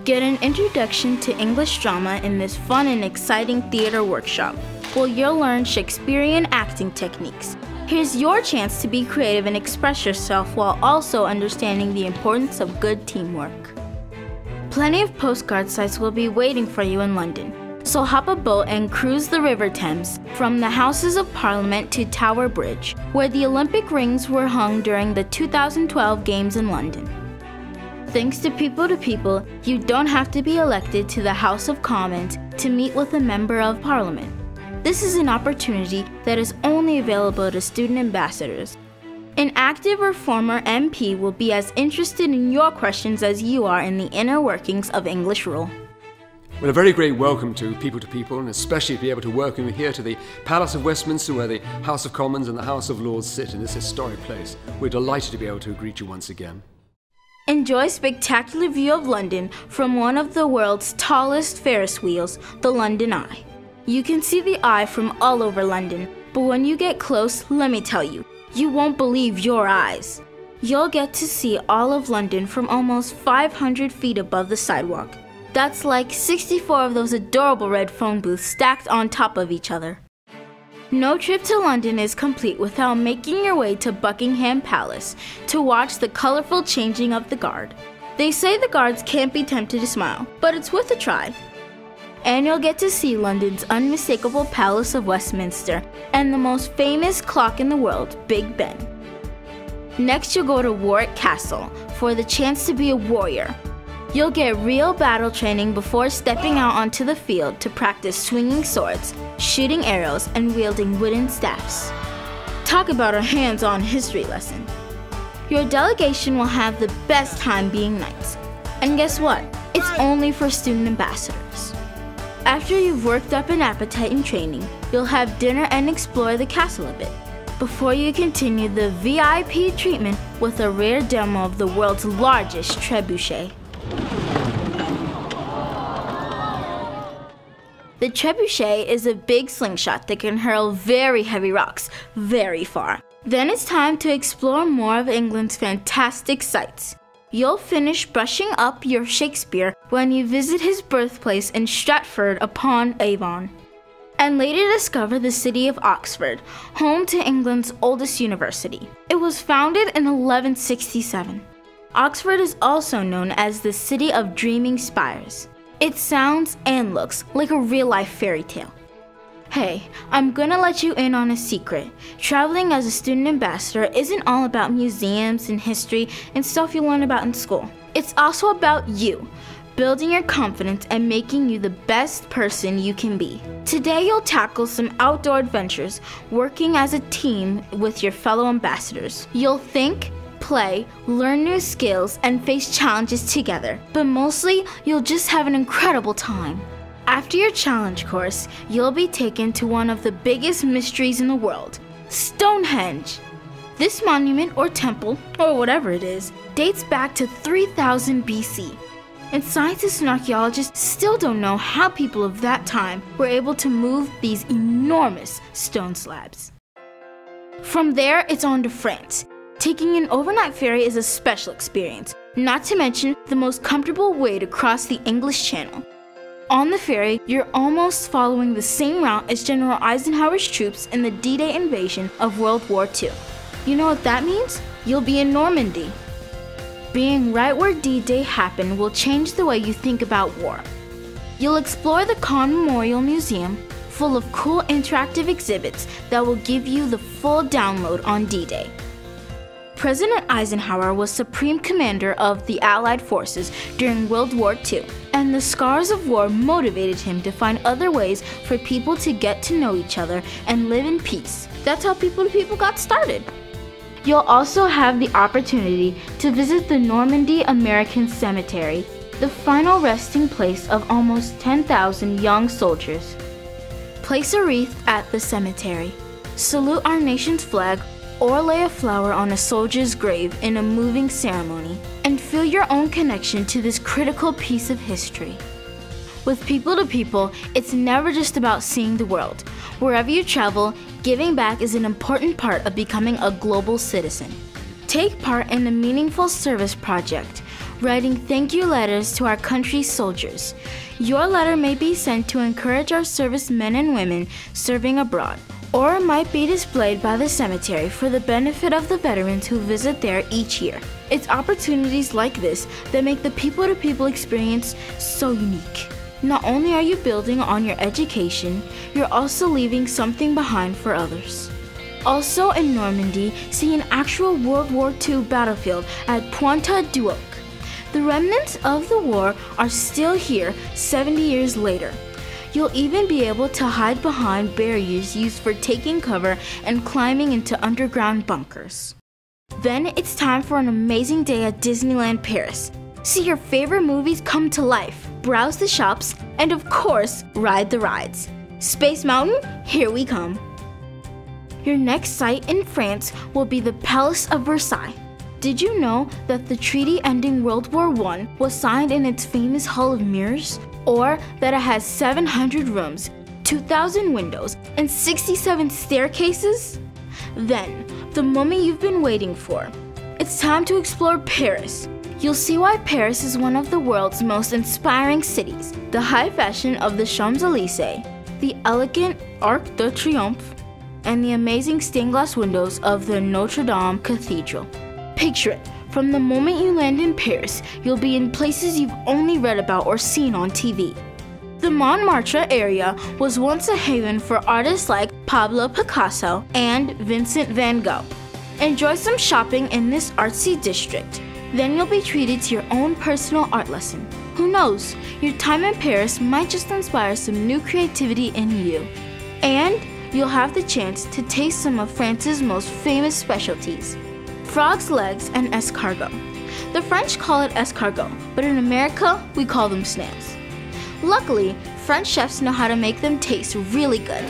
Get an introduction to English drama in this fun and exciting theater workshop, where you'll learn Shakespearean acting techniques. Here's your chance to be creative and express yourself while also understanding the importance of good teamwork. Plenty of postcard sites will be waiting for you in London, so hop a boat and cruise the River Thames from the Houses of Parliament to Tower Bridge, where the Olympic rings were hung during the 2012 Games in London. Thanks to People, you don't have to be elected to the House of Commons to meet with a member of Parliament. This is an opportunity that is only available to student ambassadors. An active or former MP will be as interested in your questions as you are in the inner workings of English rule. Well, a very great welcome to People, and especially to be able to welcome you here to the Palace of Westminster, where the House of Commons and the House of Lords sit in this historic place. We're delighted to be able to greet you once again. Enjoy a spectacular view of London from one of the world's tallest Ferris wheels, the London Eye. You can see the Eye from all over London, but when you get close, let me tell you, you won't believe your eyes. You'll get to see all of London from almost 500 feet above the sidewalk. That's like 64 of those adorable red phone booths stacked on top of each other. No trip to London is complete without making your way to Buckingham Palace to watch the colorful changing of the guard. They say the guards can't be tempted to smile, but it's worth a try. And you'll get to see London's unmistakable Palace of Westminster and the most famous clock in the world, Big Ben. Next, you'll go to Warwick Castle for the chance to be a warrior. You'll get real battle training before stepping out onto the field to practice swinging swords, shooting arrows, and wielding wooden staffs. Talk about a hands-on history lesson. Your delegation will have the best time being knights. And guess what? It's only for student ambassadors. After you've worked up an appetite in training, you'll have dinner and explore the castle a bit, before you continue the VIP treatment with a rare demo of the world's largest trebuchet. The trebuchet is a big slingshot that can hurl very heavy rocks very far. Then it's time to explore more of England's fantastic sights. You'll finish brushing up your Shakespeare when you visit his birthplace in Stratford-upon-Avon, and later discover the city of Oxford, home to England's oldest university. It was founded in 1167. Oxford is also known as the City of Dreaming Spires. It sounds and looks like a real-life fairy tale. Hey, I'm gonna let you in on a secret. Traveling as a student ambassador isn't all about museums and history and stuff you learn about in school. It's also about you, building your confidence and making you the best person you can be. Today you'll tackle some outdoor adventures, working as a team with your fellow ambassadors. You'll think, play, learn new skills, and face challenges together. But mostly, you'll just have an incredible time. After your challenge course, you'll be taken to one of the biggest mysteries in the world, Stonehenge. This monument or temple, or whatever it is, dates back to 3000 BC. And scientists and archaeologists still don't know how people of that time were able to move these enormous stone slabs. From there, it's on to France. Taking an overnight ferry is a special experience, not to mention the most comfortable way to cross the English Channel. On the ferry, you're almost following the same route as General Eisenhower's troops in the D-Day invasion of World War II. You know what that means? You'll be in Normandy. Being right where D-Day happened will change the way you think about war. You'll explore the Conn Memorial Museum, full of cool interactive exhibits that will give you the full download on D-Day. President Eisenhower was Supreme Commander of the Allied forces during World War II, and the scars of war motivated him to find other ways for people to get to know each other and live in peace. That's how People to People got started. You'll also have the opportunity to visit the Normandy American Cemetery, the final resting place of almost 10,000 young soldiers. Place a wreath at the cemetery, salute our nation's flag, or lay a flower on a soldier's grave in a moving ceremony, and feel your own connection to this critical piece of history. With People to People, it's never just about seeing the world. Wherever you travel, giving back is an important part of becoming a global citizen. Take part in a meaningful service project, writing thank you letters to our country's soldiers. Your letter may be sent to encourage our servicemen and women serving abroad, or it might be displayed by the cemetery for the benefit of the veterans who visit there each year. It's opportunities like this that make the People to People experience so unique. Not only are you building on your education, you're also leaving something behind for others. Also in Normandy, see an actual World War II battlefield at Pointe du Hoc. The remnants of the war are still here 70 years later. You'll even be able to hide behind barriers used for taking cover and climbing into underground bunkers. Then it's time for an amazing day at Disneyland Paris. See your favorite movies come to life, browse the shops, and of course, ride the rides. Space Mountain, here we come. Your next site in France will be the Palace of Versailles. Did you know that the treaty ending World War I was signed in its famous Hall of Mirrors? Or that it has 700 rooms, 2,000 windows, and 67 staircases? Then, the moment you've been waiting for. It's time to explore Paris. You'll see why Paris is one of the world's most inspiring cities. The high fashion of the Champs-Élysées, the elegant Arc de Triomphe, and the amazing stained glass windows of the Notre Dame Cathedral. Picture it. From the moment you land in Paris, you'll be in places you've only read about or seen on TV. The Montmartre area was once a haven for artists like Pablo Picasso and Vincent van Gogh. Enjoy some shopping in this artsy district. Then you'll be treated to your own personal art lesson. Who knows, your time in Paris might just inspire some new creativity in you. And you'll have the chance to taste some of France's most famous specialties. Frog's legs and escargot. The French call it escargot, but in America, we call them snails. Luckily, French chefs know how to make them taste really good.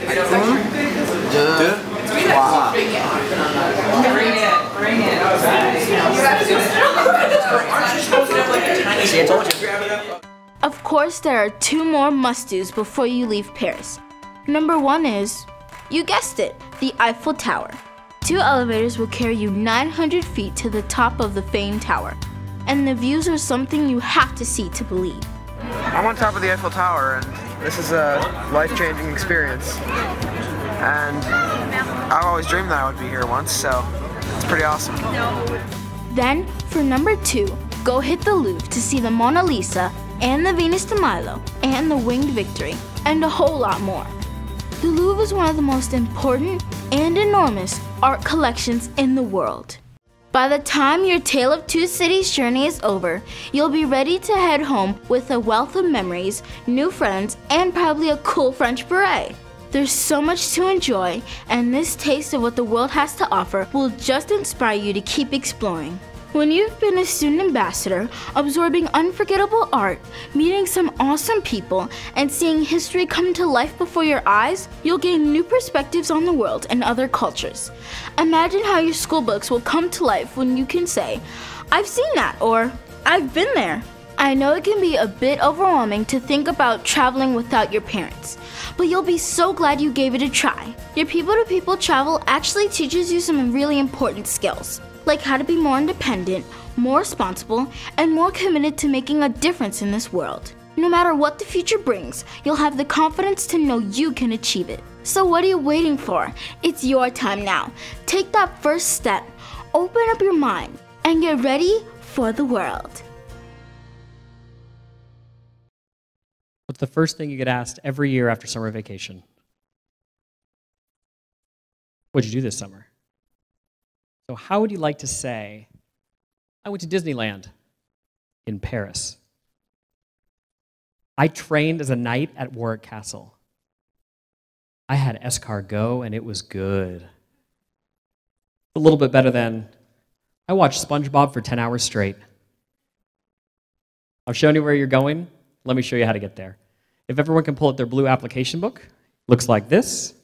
Of course, there are 2 more must-dos before you leave Paris. Number 1 is, you guessed it, the Eiffel Tower. 2 elevators will carry you 900 feet to the top of the famed tower, and the views are something you have to see to believe. I'm on top of the Eiffel Tower, and this is a life-changing experience. And I've always dreamed that I would be here once, so it's pretty awesome. Then, for number 2, go hit the Louvre to see the Mona Lisa and the Venus de Milo and the Winged Victory, and a whole lot more. The Louvre is one of the most important and enormous art collections in the world. By the time your Tale of Two Cities journey is over, you'll be ready to head home with a wealth of memories, new friends, and probably a cool French beret. There's so much to enjoy, and this taste of what the world has to offer will just inspire you to keep exploring. When you've been a student ambassador, absorbing unforgettable art, meeting some awesome people, and seeing history come to life before your eyes, you'll gain new perspectives on the world and other cultures. Imagine how your school books will come to life when you can say, "I've seen that," or "I've been there." I know it can be a bit overwhelming to think about traveling without your parents, but you'll be so glad you gave it a try. Your people-to-people travel actually teaches you some really important skills, like how to be more independent, more responsible, and more committed to making a difference in this world. No matter what the future brings, you'll have the confidence to know you can achieve it. So what are you waiting for? It's your time now. Take that first step, open up your mind, and get ready for the world. What's the first thing you get asked every year after summer vacation? What'd you do this summer? So how would you like to say, I went to Disneyland in Paris. I trained as a knight at Warwick Castle. I had escargot and it was good. A little bit better than, I watched SpongeBob for 10 hours straight. I've shown you where you're going. Let me show you how to get there. If everyone can pull out their blue application book, looks like this.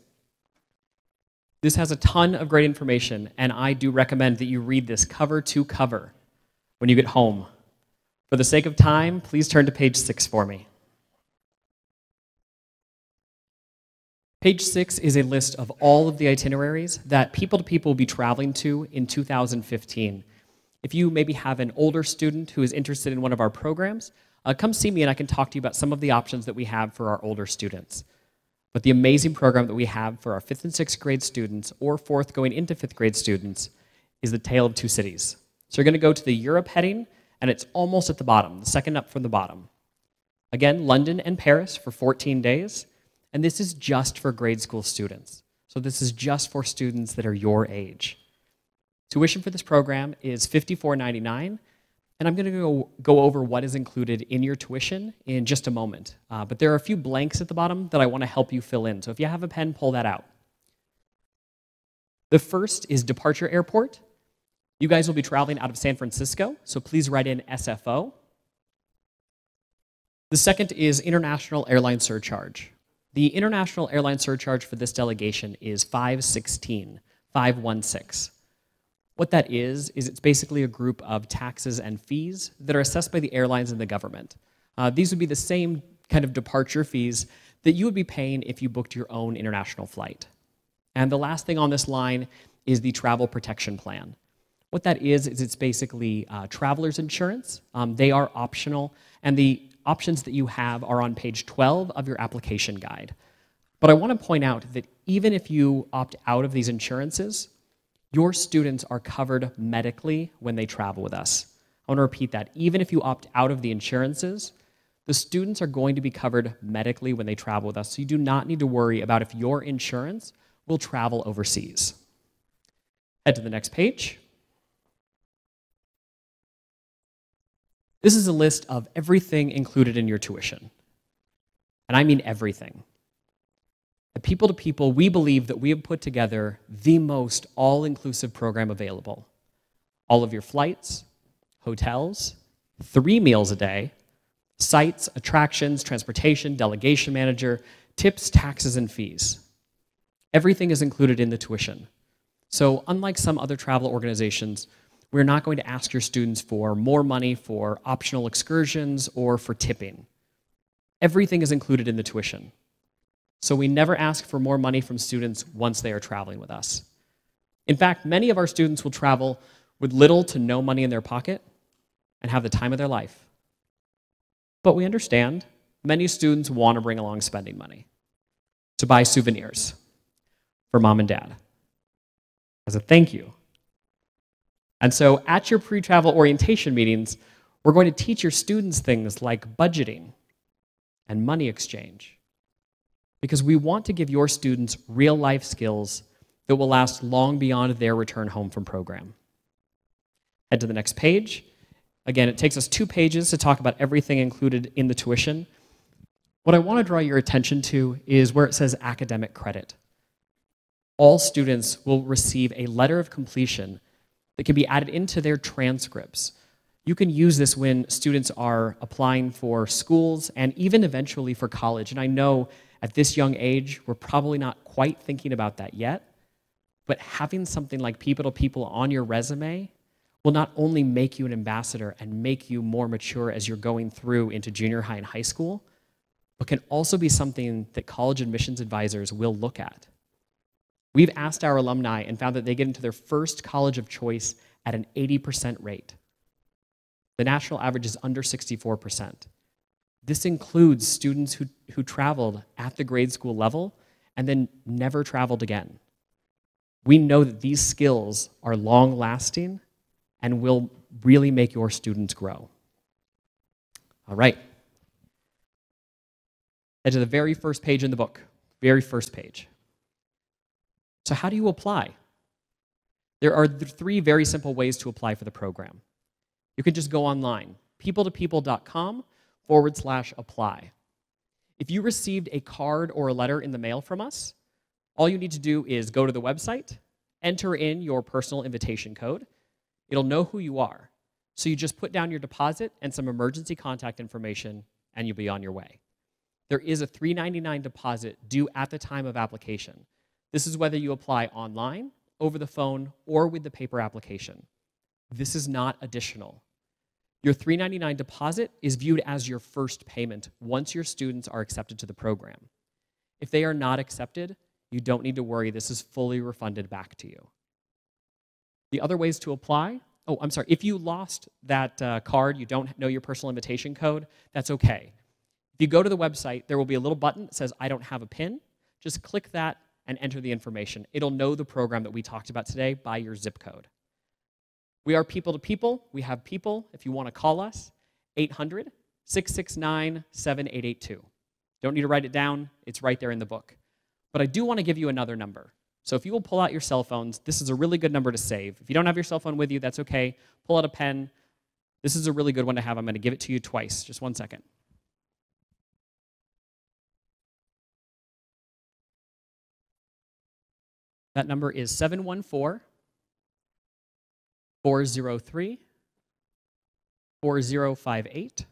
This has a ton of great information, and I do recommend that you read this cover to cover when you get home. For the sake of time, please turn to page 6 for me. Page 6 is a list of all of the itineraries that people-to-people will be traveling to in 2015. If you maybe have an older student who is interested in one of our programs, come see me and I can talk to you about some of the options that we have for our older students. But the amazing program that we have for our 5th and 6th grade students, or 4th going into 5th grade students, is the Tale of Two Cities. So you're going to go to the Europe heading, and it's almost at the bottom, the second up from the bottom. Again, London and Paris for 14 days, and this is just for grade school students. So this is just for students that are your age. Tuition for this program is $54.99, and I'm going to go over what is included in your tuition in just a moment. But there are a few blanks at the bottom that I want to help you fill in. So if you have a pen, pull that out. The first is departure airport. You guys will be traveling out of San Francisco, so please write in SFO. The second is international airline surcharge. The international airline surcharge for this delegation is 516. What that is it's basically a group of taxes and fees that are assessed by the airlines and the government. These would be the same kind of departure fees that you would be paying if you booked your own international flight. And the last thing on this line is the travel protection plan. What that is it's basically traveler's insurance. They are optional, and the options that you have are on page 12 of your application guide. But I want to point out that even if you opt out of these insurances, your students are covered medically when they travel with us. I want to repeat that. Even if you opt out of the insurances, the students are going to be covered medically when they travel with us, so you do not need to worry about if your insurance will travel overseas. Head to the next page. This is a list of everything included in your tuition. And I mean everything. At People to People, we believe that we have put together the most all-inclusive program available. All of your flights, hotels, 3 meals a day, sites, attractions, transportation, delegation manager, tips, taxes, and fees. Everything is included in the tuition. So unlike some other travel organizations, we're not going to ask your students for more money for optional excursions or for tipping. Everything is included in the tuition. So we never ask for more money from students once they are traveling with us. In fact, many of our students will travel with little to no money in their pocket and have the time of their life. But we understand many students want to bring along spending money to buy souvenirs for mom and dad as a thank you. And so at your pre-travel orientation meetings, we're going to teach your students things like budgeting and money exchange, because we want to give your students real-life skills that will last long beyond their return home from program. Head to the next page. Again, it takes us 2 pages to talk about everything included in the tuition. What I want to draw your attention to is where it says academic credit. All students will receive a letter of completion that can be added into their transcripts. You can use this when students are applying for schools and even eventually for college. And I know at this young age, we're probably not quite thinking about that yet, but having something like People to People on your resume will not only make you an ambassador and make you more mature as you're going through into junior high and high school, but can also be something that college admissions advisors will look at. We've asked our alumni and found that they get into their first college of choice at an 80% rate. The national average is under 64%. This includes students who traveled at the grade school level and then never traveled again. We know that these skills are long-lasting and will really make your students grow. All right. Head to the very first page in the book, very first page. So how do you apply? There are 3 very simple ways to apply for the program. You can just go online, peopletopeople.com/apply. If you received a card or a letter in the mail from us, all you need to do is go to the website, enter in your personal invitation code. It'll know who you are. So you just put down your deposit and some emergency contact information, and you'll be on your way. There is a $3.99 deposit due at the time of application. This is whether you apply online, over the phone, or with the paper application. This is not additional. Your $3.99 deposit is viewed as your first payment once your students are accepted to the program. If they are not accepted, you don't need to worry. This is fully refunded back to you. The other ways to apply, if you lost that card, you don't know your personal invitation code, that's okay. If you go to the website, there will be a little button that says, I don't have a PIN. Just click that and enter the information. It'll know the program that we talked about today by your zip code. We are People to People. We have people. If you want to call us, 800-669-7882. Don't need to write it down. It's right there in the book. But I do want to give you another number. So if you will pull out your cell phones, this is a really good number to save. If you don't have your cell phone with you, that's okay. Pull out a pen. This is a really good one to have. I'm going to give it to you twice. Just 1 second. That number is 714-403-4058.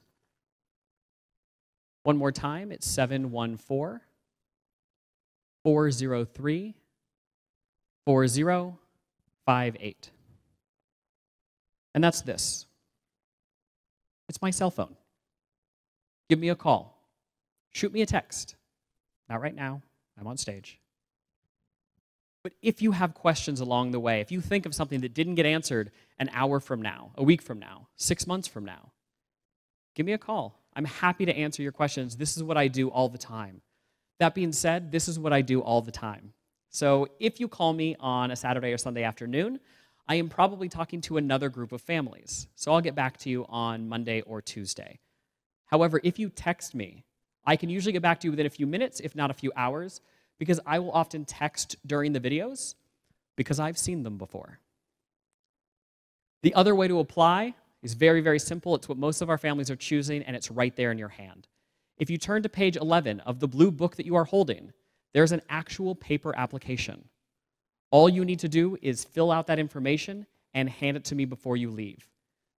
One more time, it's 714-403-4058. And that's this. It's my cell phone. Give me a call. Shoot me a text. Not right now. I'm on stage. But if you have questions along the way, if you think of something that didn't get answered an hour from now, a week from now, 6 months from now, give me a call. I'm happy to answer your questions. This is what I do all the time. That being said, this is what I do all the time. So if you call me on a Saturday or Sunday afternoon, I am probably talking to another group of families. So I'll get back to you on Monday or Tuesday. However, if you text me, I can usually get back to you within a few minutes, if not a few hours, because I will often text during the videos because I've seen them before. The other way to apply is very, very simple. It's what most of our families are choosing, and it's right there in your hand. If you turn to page 11 of the blue book that you are holding, there's an actual paper application. All you need to do is fill out that information and hand it to me before you leave.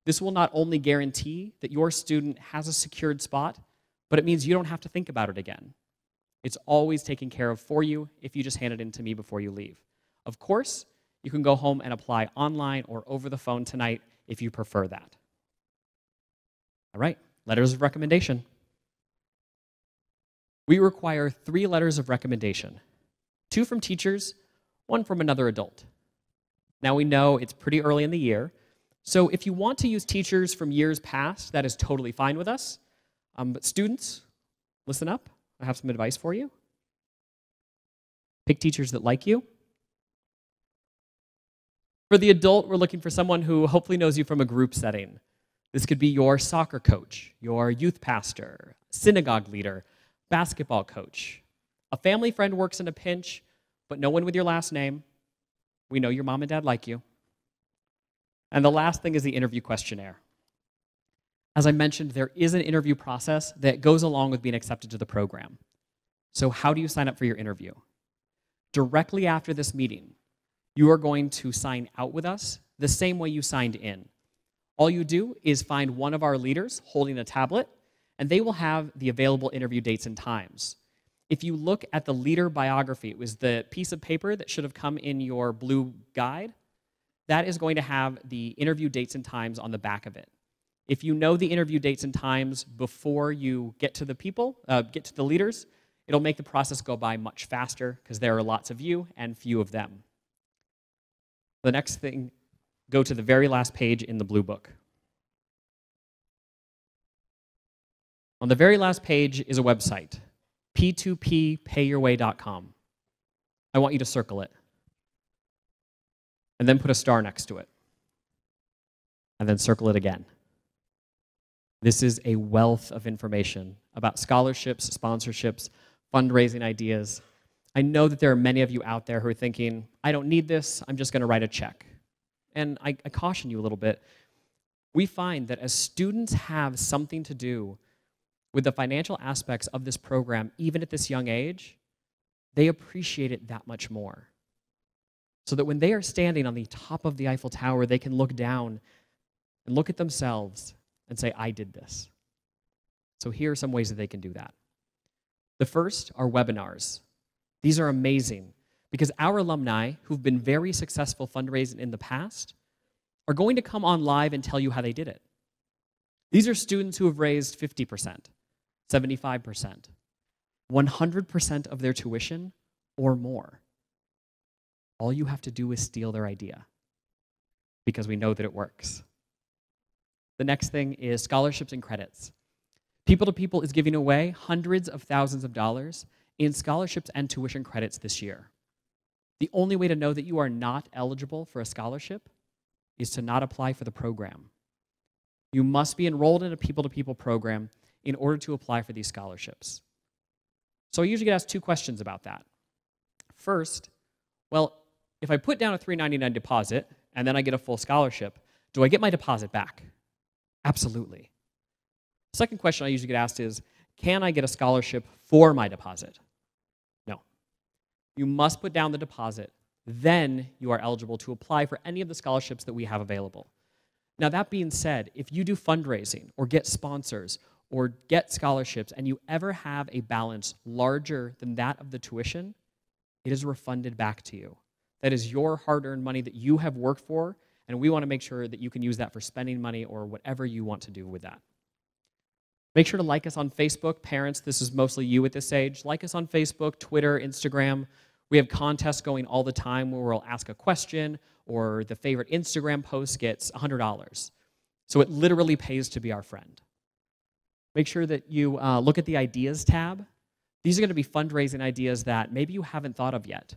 This will not only guarantee that your student has a secured spot, but it means you don't have to think about it again. It's always taken care of for you if you just hand it in to me before you leave. Of course, you can go home and apply online or over the phone tonight if you prefer that. All right, letters of recommendation. We require 3 letters of recommendation, 2 from teachers, 1 from another adult. Now we know it's pretty early in the year, so if you want to use teachers from years past, that is totally fine with us. But students, listen up. I have some advice for you. Pick teachers that like you. For the adult, we're looking for someone who hopefully knows you from a group setting. This could be your soccer coach, your youth pastor, synagogue leader, basketball coach. A family friend works in a pinch, but no one with your last name. We know your mom and dad like you. And the last thing is the interview questionnaire. As I mentioned, there is an interview process that goes along with being accepted to the program. So how do you sign up for your interview? Directly after this meeting, you are going to sign out with us the same way you signed in. All you do is find one of our leaders holding a tablet, and they will have the available interview dates and times. If you look at the leader biography, it was the piece of paper that should have come in your blue guide, that is going to have the interview dates and times on the back of it. If you know the interview dates and times before you get to the people, get to the leaders, it'll make the process go by much faster because there are lots of you and few of them. The next thing, go to the very last page in the blue book. On the very last page is a website, p2ppayyourway.com. I want you to circle it. And then put a star next to it. And then circle it again. This is a wealth of information about scholarships, sponsorships, fundraising ideas. I know that there are many of you out there who are thinking, I don't need this, I'm just going to write a check. And I caution you a little bit. We find that as students have something to do with the financial aspects of this program, even at this young age, they appreciate it that much more. So that when they are standing on the top of the Eiffel Tower, they can look down and look at themselves and say, I did this. So here are some ways that they can do that. The first are webinars. These are amazing because our alumni who've been very successful fundraising in the past are going to come on live and tell you how they did it. These are students who have raised 50%, 75%, 100% of their tuition or more. All you have to do is steal their idea because we know that it works. The next thing is scholarships and credits. People to People is giving away hundreds of thousands of dollars in scholarships and tuition credits this year. The only way to know that you are not eligible for a scholarship is to not apply for the program. You must be enrolled in a People to People program in order to apply for these scholarships. So I usually get asked 2 questions about that. First, well, if I put down a $399 deposit and then I get a full scholarship, do I get my deposit back? Absolutely. Second question I usually get asked is, can I get a scholarship for my deposit? No. You must put down the deposit, then you are eligible to apply for any of the scholarships that we have available. Now that being said, if you do fundraising or get sponsors or get scholarships and you ever have a balance larger than that of the tuition, it is refunded back to you. That is your hard-earned money that you have worked for And we want to make sure that you can use that for spending money or whatever you want to do with that. Make sure to like us on Facebook. Parents, this is mostly you at this age. Like us on Facebook, Twitter, Instagram. We have contests going all the time where we'll ask a question or the favorite Instagram post gets $100. So it literally pays to be our friend. Make sure that you look at the Ideas tab. These are going to be fundraising ideas that maybe you haven't thought of yet.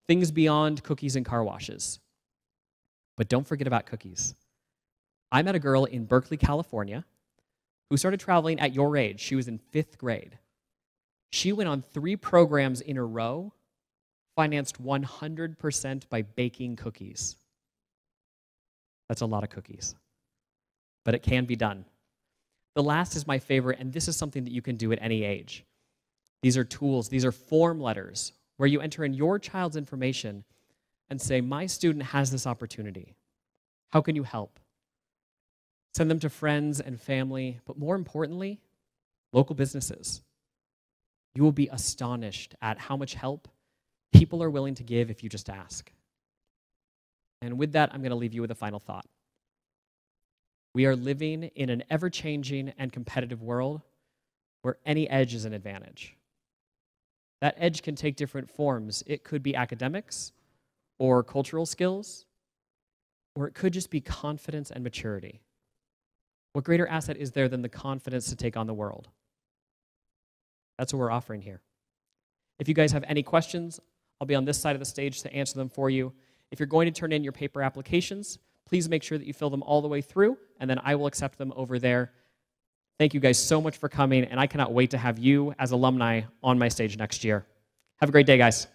Things beyond cookies and car washes. But don't forget about cookies. I met a girl in Berkeley, California, who started traveling at your age. She was in 5th grade. She went on 3 programs in a row, financed 100% by baking cookies. That's a lot of cookies, but it can be done. The last is my favorite, and this is something that you can do at any age. These are tools, these are form letters, where you enter in your child's information and say, my student has this opportunity. How can you help? Send them to friends and family, but more importantly, local businesses. You will be astonished at how much help people are willing to give if you just ask. And with that, I'm going to leave you with a final thought. We are living in an ever-changing and competitive world where any edge is an advantage. That edge can take different forms. It could be academics or cultural skills, or it could just be confidence and maturity. What greater asset is there than the confidence to take on the world? That's what we're offering here. If you guys have any questions, I'll be on this side of the stage to answer them for you. If you're going to turn in your paper applications, please make sure that you fill them all the way through, and then I will accept them over there. Thank you guys so much for coming, and I cannot wait to have you as alumni on my stage next year. Have a great day, guys.